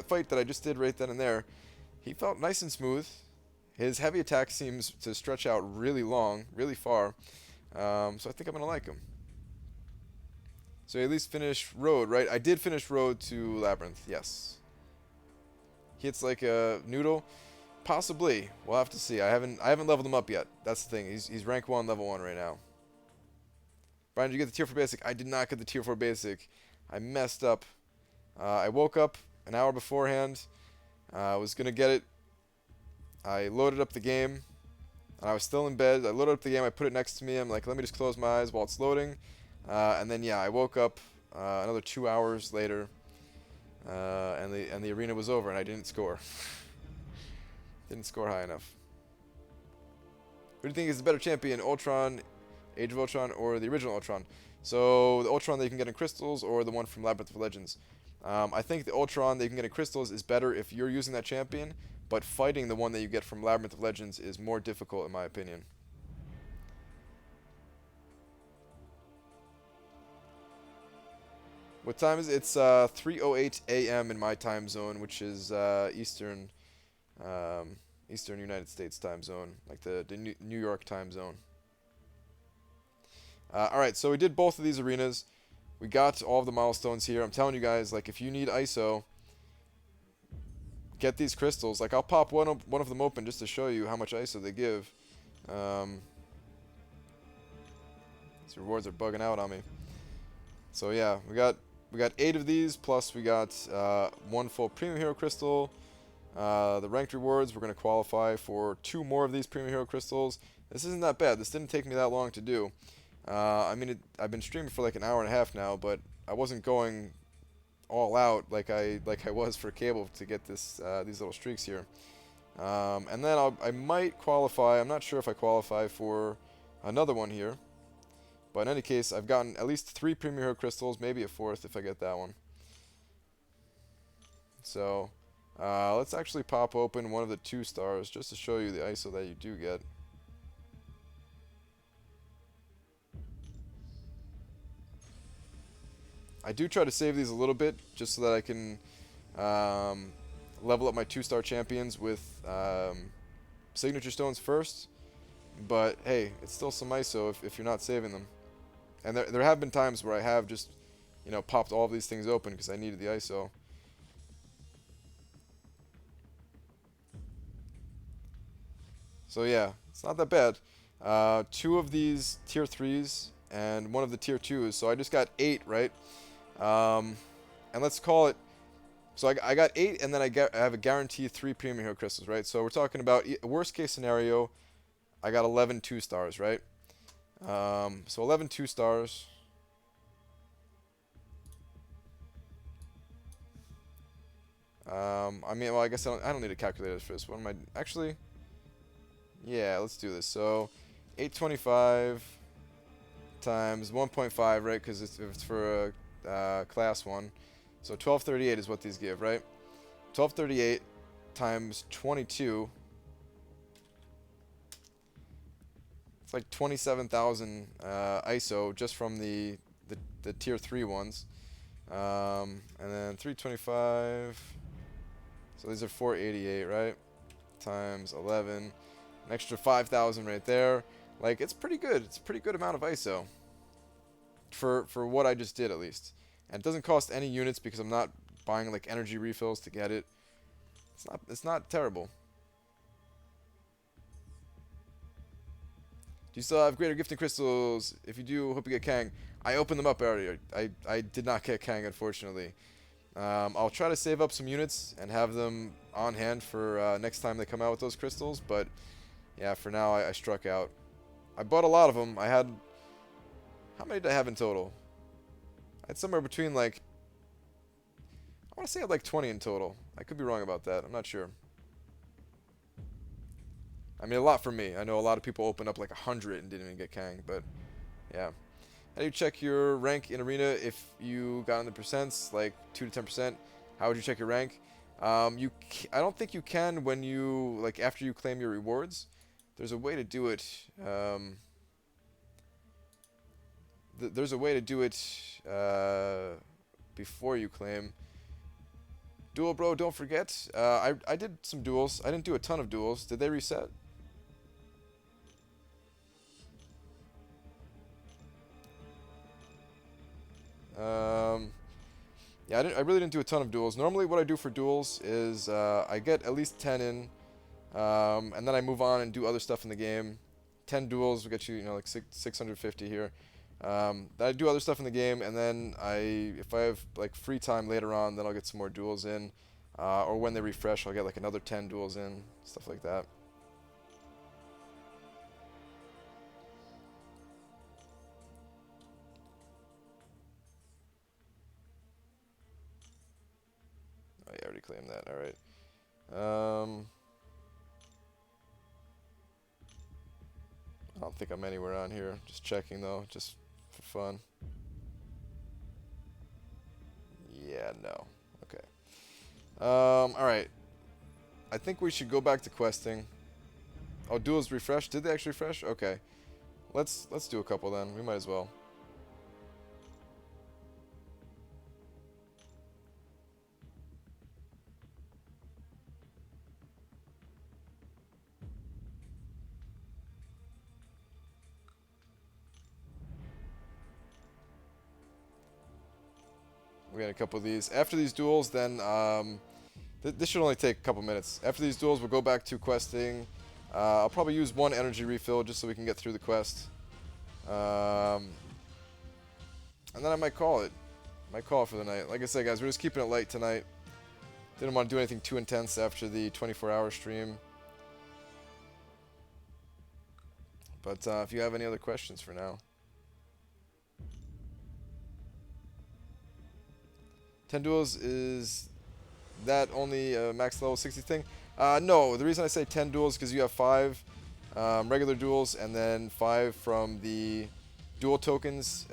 fight that I just did right then and there, he felt nice and smooth, His heavy attack seems to stretch out really long, really far. So I think I'm going to like him. So at least finish Road, right? I did finish Road to Labyrinth, yes. He hits like a noodle. Possibly. We'll have to see. I haven't leveled him up yet. That's the thing. He's rank 1, level 1 right now. Brian, did you get the tier 4 basic? I did not get the tier 4 basic. I messed up. I woke up an hour beforehand. I was going to get it. I loaded up the game. And I was still in bed. I loaded up the game. I put it next to me. I'm like, let me just close my eyes while it's loading. And then, yeah, I woke up another 2 hours later. And the arena was over, and I didn't score. Didn't score high enough. Who do you think is the better champion, Ultron, Age of Ultron, or the original Ultron? So the Ultron that you can get in crystals, or the one from Labyrinth of Legends. I think the Ultron that you can get in crystals is better if you're using that champion, but fighting the one that you get from Labyrinth of Legends is more difficult in my opinion. What time is it? It's 3:08 a.m. in my time zone, which is Eastern United States time zone, like the New York time zone. Alright, so we did both of these arenas. We got all of the milestones here. I'm telling you guys, like, if you need ISO, get these crystals. Like, I'll pop one of them open just to show you how much ISO they give. These rewards are bugging out on me. So yeah, we got 8 of these, plus we got 1 full premium hero crystal. The ranked rewards, we're going to qualify for 2 more of these premium hero crystals. This isn't that bad. This didn't take me that long to do. I mean, I've been streaming for like an hour and a half now, but I wasn't going all out like I was for cable to get these little streaks here. And then I might qualify. I'm not sure if I qualify for another one here. But in any case, I've gotten at least 3 premium hero crystals, maybe a 4th if I get that one. So let's actually pop open one of the 2 stars just to show you the ISO that you do get. I do try to save these a little bit just so that I can level up my 2-star champions with signature stones first. But hey, it's still some ISO if you're not saving them. And there have been times where I have just, you know, popped all of these things open because I needed the ISO. So yeah, it's not that bad. 2 of these tier 3s and 1 of the tier 2s. So I just got 8, right? And let's call it. So I got 8, and then I have a guaranteed 3 premium hero crystals, right? So we're talking about worst case scenario. I got 11 2-stars, right? So 11 2-stars. I mean, well, I guess I don't need a calculator for this. What am I actually? Yeah, let's do this. So 825 times 1.5, right? Because it's for a class 1. So 1238 is what these give, right? 1238 times 22. It's like 27,000 ISO just from the tier 3 ones. And then 325. So these are 488, right? Times 11. An extra 5,000 right there. Like, it's pretty good. It's a pretty good amount of ISO. For what I just did, at least. And it doesn't cost any units because I'm not buying, like, energy refills to get it. It's not terrible. Do you still have greater gifting crystals? If you do, hope you get Kang. I opened them up earlier. I did not get Kang, unfortunately. I'll try to save up some units and have them on hand for next time they come out with those crystals. But yeah, for now I struck out. I bought a lot of them. I had... How many did I have in total? I had somewhere between like... I want to say I had like 20 in total. I could be wrong about that. I'm not sure. I mean, a lot for me. I know a lot of people opened up like 100 and didn't even get Kang, but yeah. How do you check your rank in Arena if you got in the percents, like 2 to 10%? How would you check your rank? I don't think you can when you, like, after you claim your rewards. There's a way to do it. There's a way to do it before you claim. Duel, bro, don't forget. I did some duels. I didn't do a ton of duels. Did they reset? Yeah, I really didn't do a ton of duels. Normally, what I do for duels is I get at least 10 in, and then I move on and do other stuff in the game. 10 duels will get you, like 650 here. Then I do other stuff in the game, and then if I have like free time later on, then I'll get some more duels in, or when they refresh, I'll get like another 10 duels in, stuff like that. Oh yeah, I already claimed that. All right. I don't think I'm anywhere on here. Just checking though, just for fun. Yeah, no. Okay. All right. I think we should go back to questing. Oh, duels refreshed. Did they actually refresh? Okay. Let's do a couple then. We might as well. We got a couple of these. After these duels, then this should only take a couple minutes. After these duels, we'll go back to questing. I'll probably use one energy refill just so we can get through the quest. And then I might call it. Might call it for the night. Like I said, guys, we're just keeping it light tonight. Didn't want to do anything too intense after the 24-hour stream. But if you have any other questions for now. 10 duels, is that only a max level 60 thing? No, the reason I say 10 duels is because you have 5 regular duels and then 5 from the duel tokens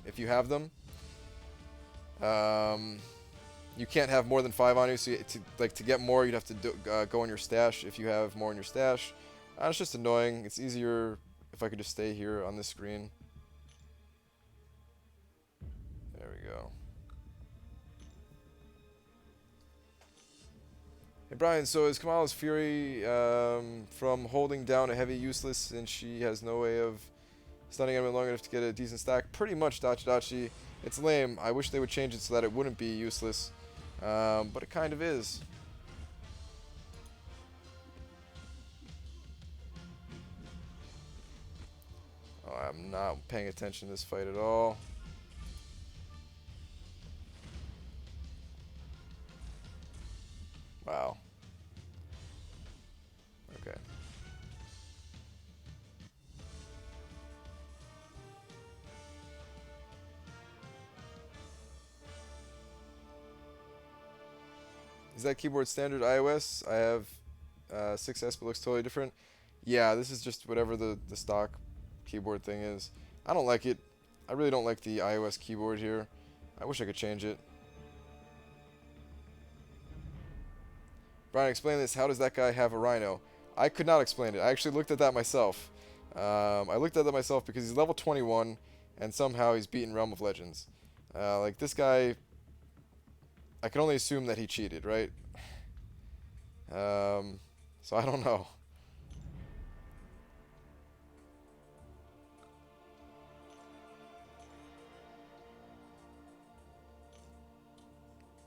if you have them. You can't have more than 5 on you, so to get more, you'd have to go in your stash if you have more in your stash. It's just annoying. It's easier if I could just stay here on this screen. There we go. Hey Brian, so is Kamala's Fury from holding down a heavy useless and she has no way of stunning him long enough to get a decent stack? Pretty much, Dachi. It's lame. I wish they would change it so that it wouldn't be useless. But it kind of is. Oh, I'm not paying attention to this fight at all. Wow. Okay. Is that keyboard standard iOS? I have 6S, but looks totally different. Yeah, this is just whatever the stock keyboard thing is. I don't like it. I really don't like the iOS keyboard here. I wish I could change it. Brian, explain this. How does that guy have a rhino? I could not explain it. I actually looked at that myself. I looked at that myself because he's level 21, and somehow he's beaten Realm of Legends. Like, this guy, I can only assume that he cheated, right? So I don't know.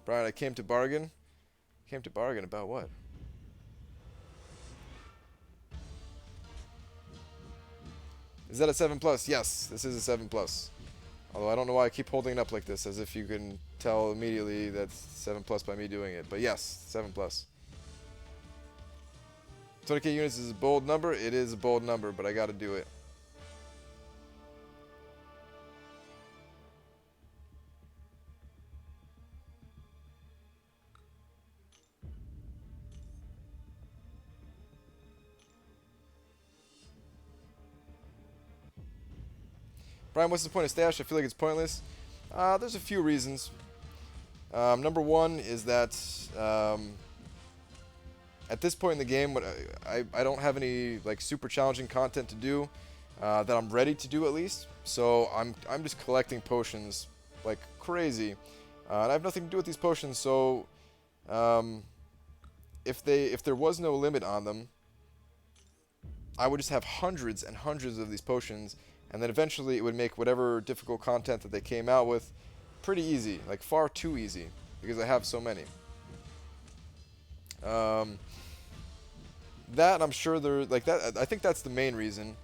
Brian, I came to bargain. Came to bargain about what? Is that a 7+? Yes, this is a 7+. Although I don't know why I keep holding it up like this, as if you can tell immediately that's 7+ by me doing it. But yes, 7+. 20k units is a bold number. It is a bold number, but I gotta do it. Brian, what's the point of stash? I feel like it's pointless. There's a few reasons. Number one is that at this point in the game, I don't have any like super challenging content to do that I'm ready to do at least. So I'm just collecting potions like crazy, and I have nothing to do with these potions. So Um, if there was no limit on them, I would just have hundreds and hundreds of these potions, and then eventually it would make whatever difficult content that they came out with pretty easy, like far too easy, because I have so many. Um, that I'm sure they're like that. I think that's the main reason.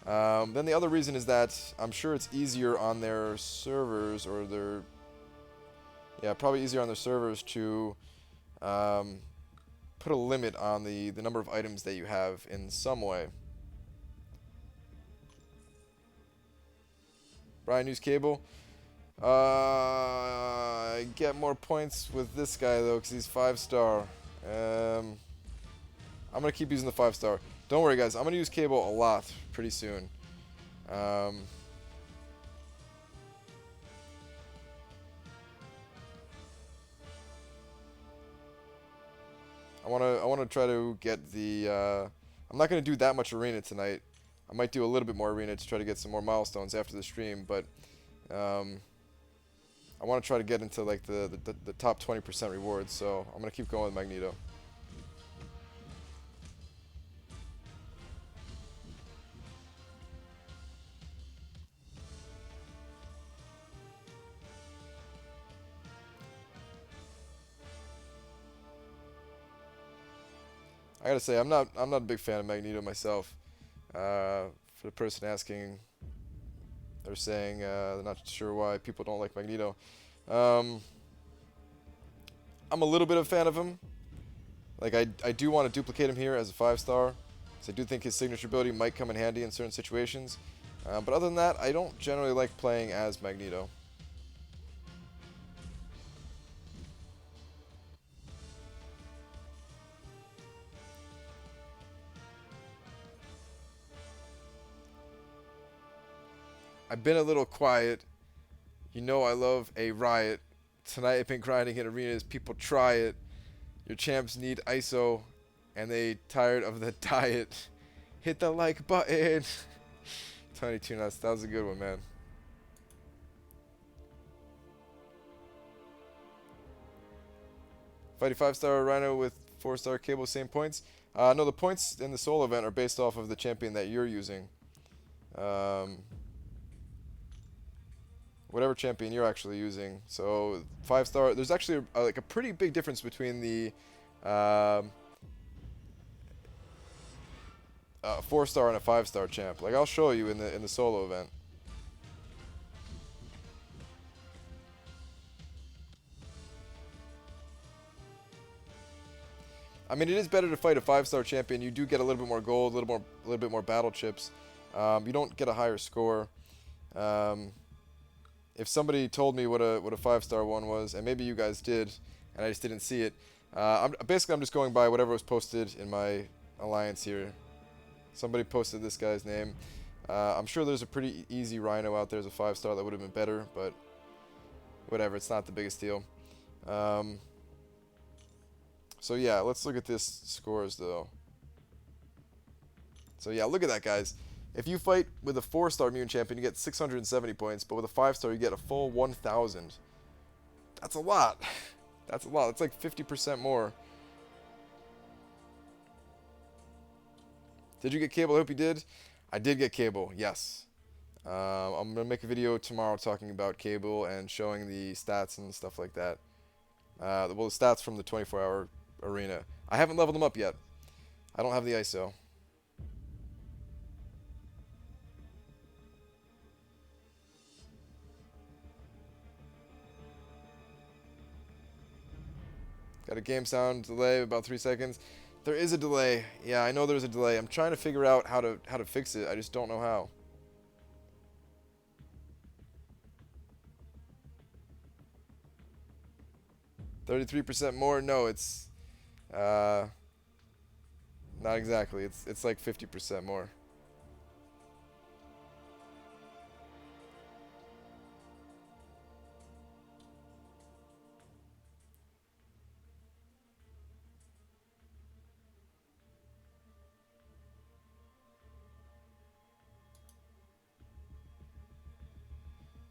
Then the other reason is that I'm sure it's easier on their servers, or their, yeah, probably easier on their servers to put a limit on the number of items that you have in some way. Brian, use cable. I get more points with this guy though, because he's 5-star. I'm gonna keep using the 5-star. Don't worry, guys. I'm gonna use cable a lot pretty soon. I wanna try to get the. I'm not gonna do that much arena tonight. I might do a little bit more arena to try to get some more milestones after the stream, but I want to try to get into like the top 20% rewards. So I'm gonna keep going with Magneto. I gotta say, I'm not a big fan of Magneto myself. For the person asking, they're saying they're not sure why people don't like Magneto. I'm a little bit of a fan of him. Like I do want to duplicate him here as a 5-star, so I do think his signature ability might come in handy in certain situations. But other than that, I don't generally like playing as Magneto. I've been a little quiet. You know I love a riot. Tonight I've been grinding in arenas. People try it. Your champs need ISO, and they tired of the diet. Hit the like button. 22 nuts. That was a good one, man. Fighting 5-star Rhino with 4-star cable, same points. No, the points in the solo event are based off of the champion that you're using. Whatever champion you're actually using. So 5-star. There's actually like a pretty big difference between the 4-star and a 5-star champ. Like I'll show you in the solo event. I mean, it is better to fight a 5-star champion. You do get a little bit more gold, a little bit more battle chips. You don't get a higher score. If somebody told me what a 5-star one was, and maybe you guys did, and I just didn't see it, I'm just going by whatever was posted in my alliance here. Somebody posted this guy's name. I'm sure there's a pretty easy Rhino out there as a 5-star that would have been better, but whatever. It's not the biggest deal. So yeah, let's look at this scores though. So yeah, look at that, guys. If you fight with a 4-star mutant champion, you get 670 points, but with a 5-star, you get a full 1,000. That's a lot. That's a lot. That's like 50% more. Did you get cable? I hope you did. I did get cable, yes. I'm going to make a video tomorrow talking about cable and showing the stats and stuff like that. Well, the stats from the 24-hour arena. I haven't leveled them up yet. I don't have the ISO. Got a game sound delay of about 3 seconds. There is a delay. Yeah, I know there's a delay. I'm trying to figure out how to fix it. I just don't know how. $33% more? No, it's not exactly. It's like 50% more.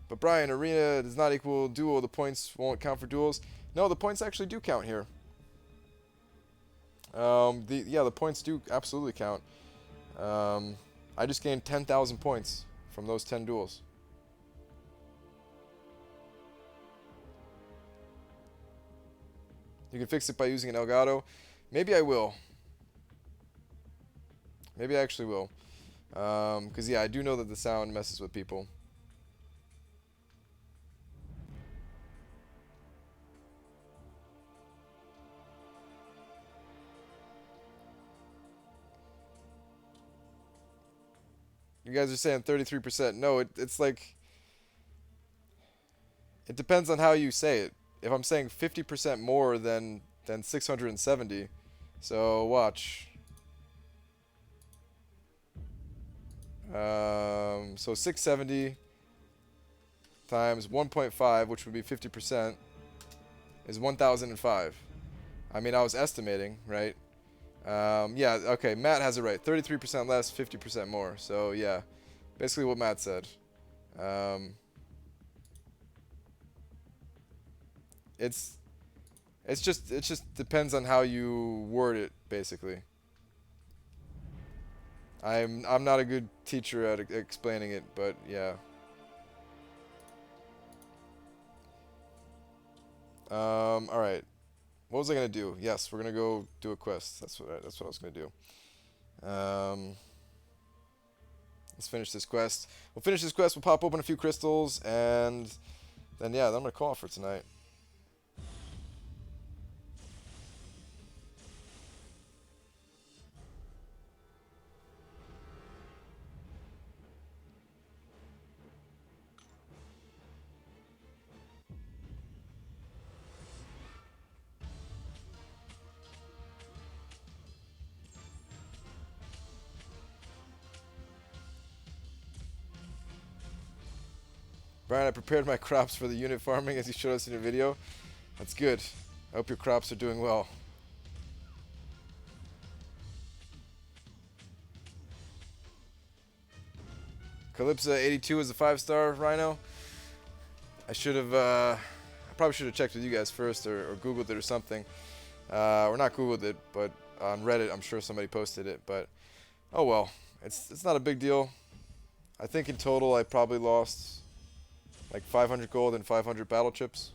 But Brian, arena does not equal duel. The points won't count for duels. No, the points actually do count here. The points do absolutely count. I just gained 10,000 points from those 10 duels. You can fix it by using an Elgato. Maybe I will. Maybe I actually will. Because, yeah, I do know that the sound messes with people. You guys are saying 33%. No, it's like... It depends on how you say it. If I'm saying 50% more than 670, so watch. So 670 times 1.5, which would be 50%, is 1,005. I mean, I was estimating, right? Yeah, okay, Matt has it right. 33% less, 50% more. So, yeah, basically what Matt said. It just depends on how you word it, basically. I'm not a good teacher at explaining it, but yeah. All right. What was I gonna do? Yes, we're gonna go do a quest. That's what I was gonna do. Let's finish this quest. We'll finish this quest. We'll pop open a few crystals, and then yeah, then I'm gonna call it for tonight. Brian, I prepared my crops for the unit farming as you showed us in your video. That's good. I hope your crops are doing well. Calypsa82 is a 5-star Rhino. I should have, I probably should have checked with you guys first or Googled it or something. Or not Googled it, but on Reddit, I'm sure somebody posted it. But, oh well. It's not a big deal. I think in total I probably lost like 500 gold and 500 battle chips.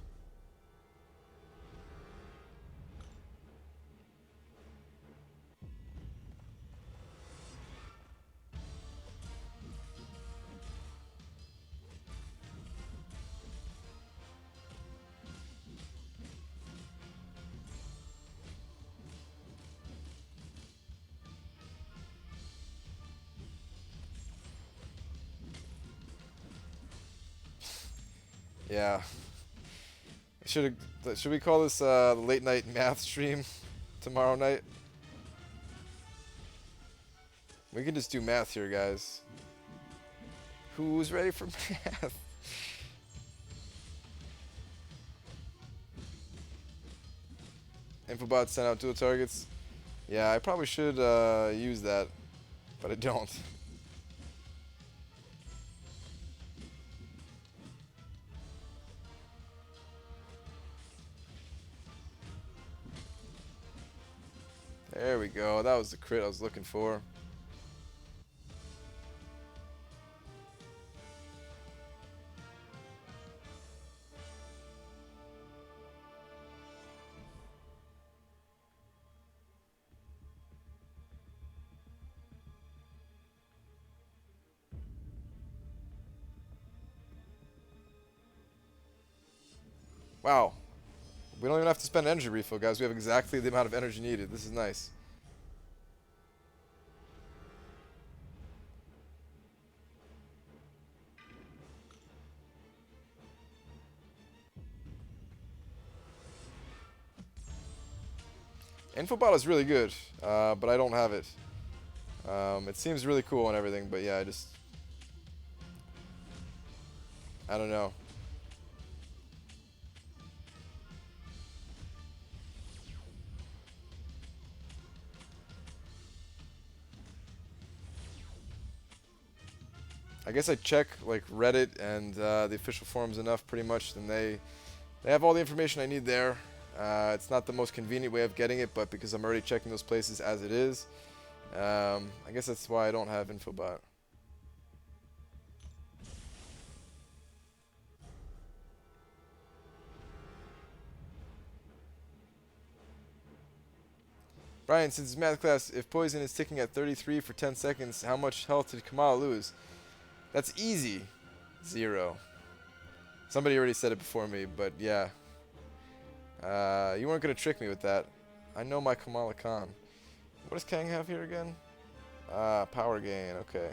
Yeah. Should we call this the late night math stream tomorrow night? We can just do math here, guys. Who's ready for math? Infobot sent out dual targets. Yeah, I probably should use that, but I don't. There we go. That was the crit I was looking for. Wow. We don't even have to spend energy refill, guys. We have exactly the amount of energy needed. This is nice. Infobot is really good, but I don't have it. It seems really cool and everything, but yeah, I don't know. I guess I check like Reddit and the official forums enough, pretty much, and they have all the information I need there. It's not the most convenient way of getting it, but because I'm already checking those places as it is, I guess that's why I don't have Infobot. Brian, since it's math class, if poison is ticking at 33 for 10 seconds, how much health did Kamal lose? That's easy. 0. Somebody already said it before me, but yeah. You weren't going to trick me with that. I know my Kamala Khan. What does Kang have here again? Power gain, okay.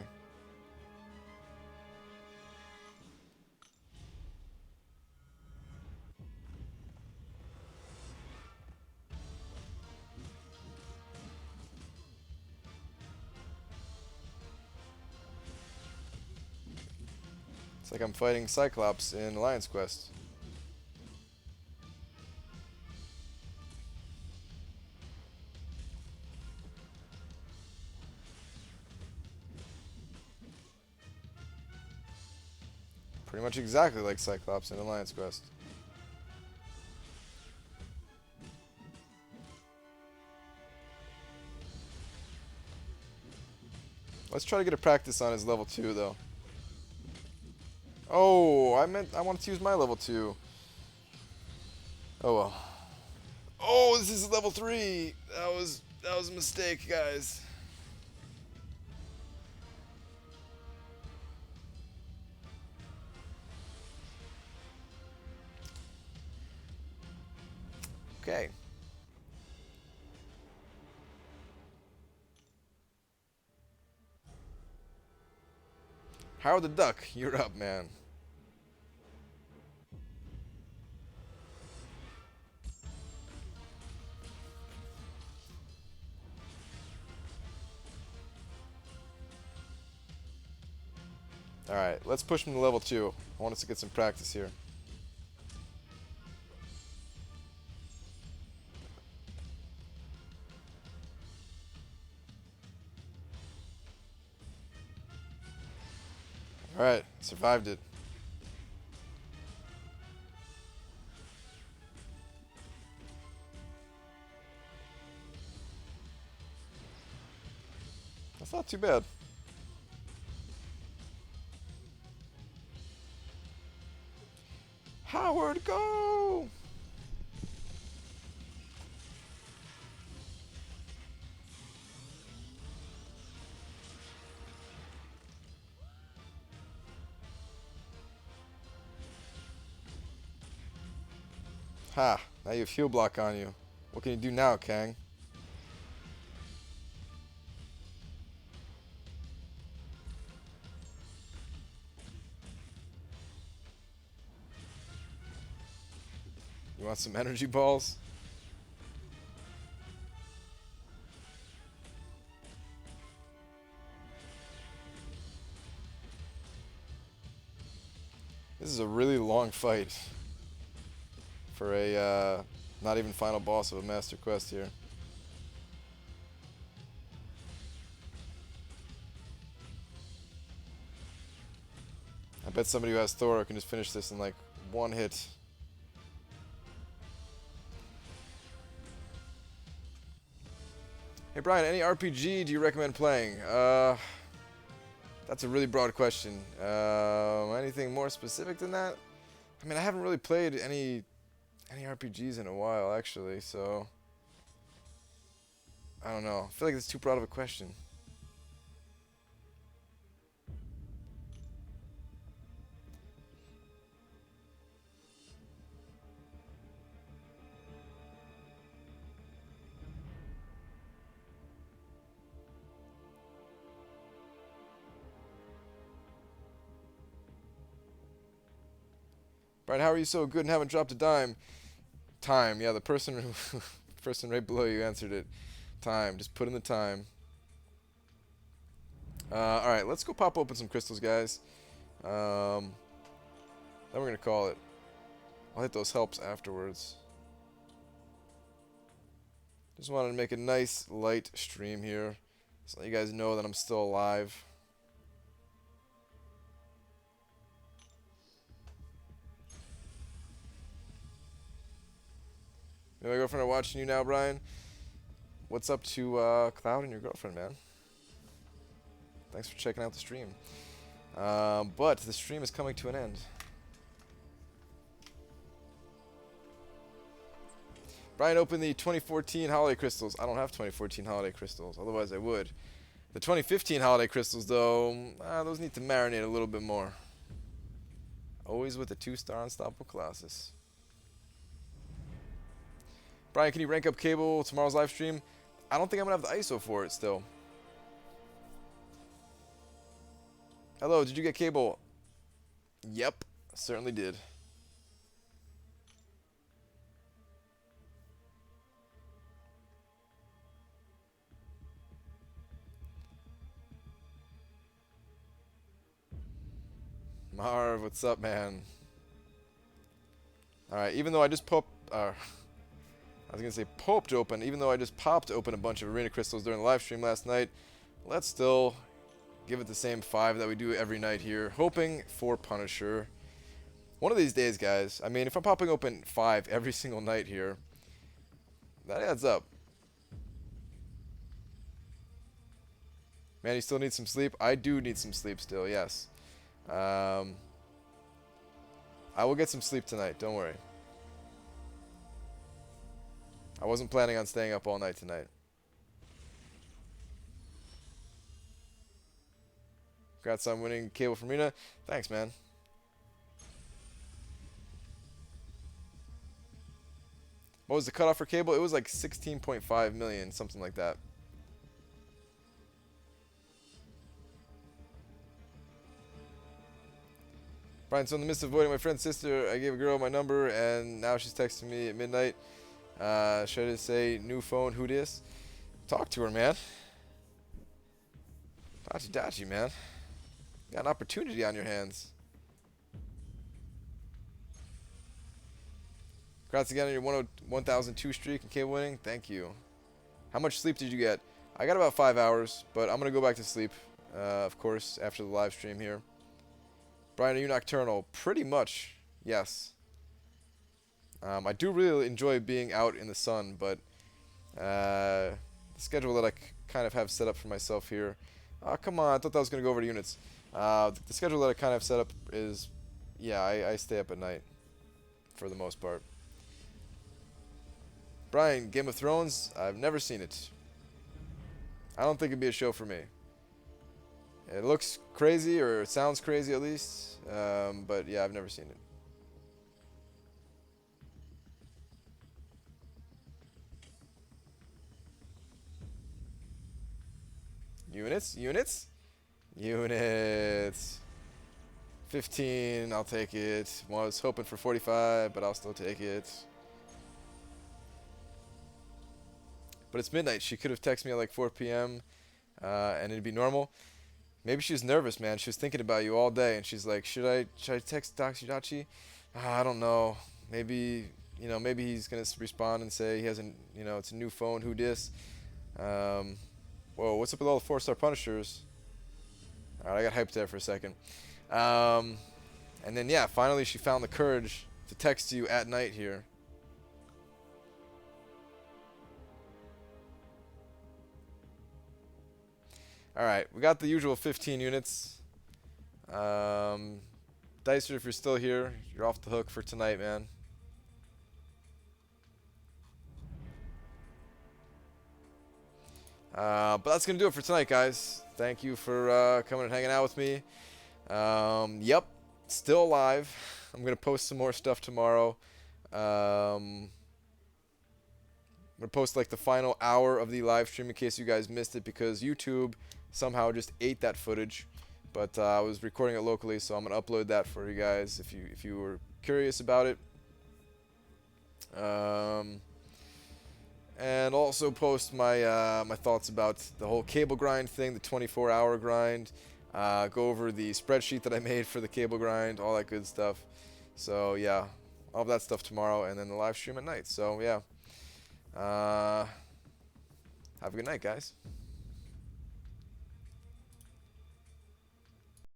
It's like I'm fighting Cyclops in Alliance Quest. Pretty much exactly like Cyclops in Alliance Quest. Let's try to get a practice on his level 2, though. Oh, I wanted to use my level 2. Oh well. Oh, this is level 3. That was a mistake, guys. Okay. Howard the Duck, you're up, man. Alright, let's push him to level 2. I want us to get some practice here. Alright, survived it. That's not too bad. Howard, go! Ha! Now you have heal block on you. What can you do now, Kang? You want some energy balls? This is a really long fight for a not even final boss of a Master Quest here. I bet somebody who has Thor can just finish this in like one hit. Hey Brian, any RPG do you recommend playing? That's a really broad question. Anything more specific than that? I mean, I haven't really played any RPGs in a while, actually, so I don't know. I feel like it's too broad of a question. Brian, how are you so good and haven't dropped a dime? Time, yeah, the person person right below you answered it. Time, just put in the time. Alright, let's go pop open some crystals, guys. Then we're gonna call it. I'll hit those helps afterwards. Just wanted to make a nice, light stream here. So let you guys know that I'm still alive. Me and my girlfriend are watching you now, Brian. What's up to Cloud and your girlfriend, man? Thanks for checking out the stream. But the stream is coming to an end. Brian opened the 2014 holiday crystals. I don't have 2014 holiday crystals, otherwise I would. The 2015 holiday crystals, though, those need to marinate a little bit more. Always with the 2-star Unstoppable Colossus. Brian, can you rank up Cable tomorrow's live stream? I don't think I'm going to have the ISO for it still. Hello, did you get Cable? Yep, certainly did. Marv, what's up, man? Alright, even though I just popped... I was going to say popped open. Even though I just popped open a bunch of arena crystals during the live stream last night, let's still give it the same 5 that we do every night here. Hoping for Punisher. One of these days, guys, I mean, if I'm popping open 5 every single night here, that adds up. Man, you still need some sleep? I do need some sleep still, yes. I will get some sleep tonight, don't worry. I wasn't planning on staying up all night tonight. Congrats on winning Cable from Rena. Thanks, man. What was the cutoff for Cable? It was like 16.5 million, something like that. Brian, so in the midst of avoiding my friend's sister, I gave a girl my number, and now she's texting me at midnight. Should I say, new phone, who dis? Talk to her, man. Dachi, man. Got an opportunity on your hands. Congrats again on your 1002 streak and Cable winning. Thank you. How much sleep did you get? I got about 5 hours, but I'm going to go back to sleep, of course, after the live stream here. Brian, are you nocturnal? Pretty much, yes. I do really enjoy being out in the sun, but the schedule that I kind of have set up for myself here... Oh, come on, I thought that was going to go over to units. The schedule that I kind of set up is... Yeah, I stay up at night, for the most part. Brian, Game of Thrones? I've never seen it. I don't think it'd be a show for me. It looks crazy, or it sounds crazy at least, but yeah, I've never seen it. Units? Units? Units. 15, I'll take it. Well, I was hoping for 45, but I'll still take it. But it's midnight. She could have texted me at like 4 p.m. And it'd be normal. Maybe she was nervous, man. She was thinking about you all day, and she's like, "Should I text Dachi? I don't know. Maybe maybe he's gonna respond and say he hasn't. It's a new phone. Who dis? Whoa, what's up with all the 4-star Punishers? All right, I got hyped there for a second. And then yeah, finally she found the courage to text you at night here. Alright, we got the usual 15 units. Dicer, if you're still here, you're off the hook for tonight, man. But that's going to do it for tonight, guys. Thank you for coming and hanging out with me. Yep, still alive. I'm going to post some more stuff tomorrow. I'm going to post like the final hour of the live stream in case you guys missed it, because YouTube somehow just ate that footage. But I was recording it locally, so I'm going to upload that for you guys if you were curious about it. And also post my my thoughts about the whole cable grind thing, the 24-hour grind. Go over the spreadsheet that I made for the cable grind, all that good stuff. So yeah, all of that stuff tomorrow, and then the live stream at night. So yeah, have a good night, guys.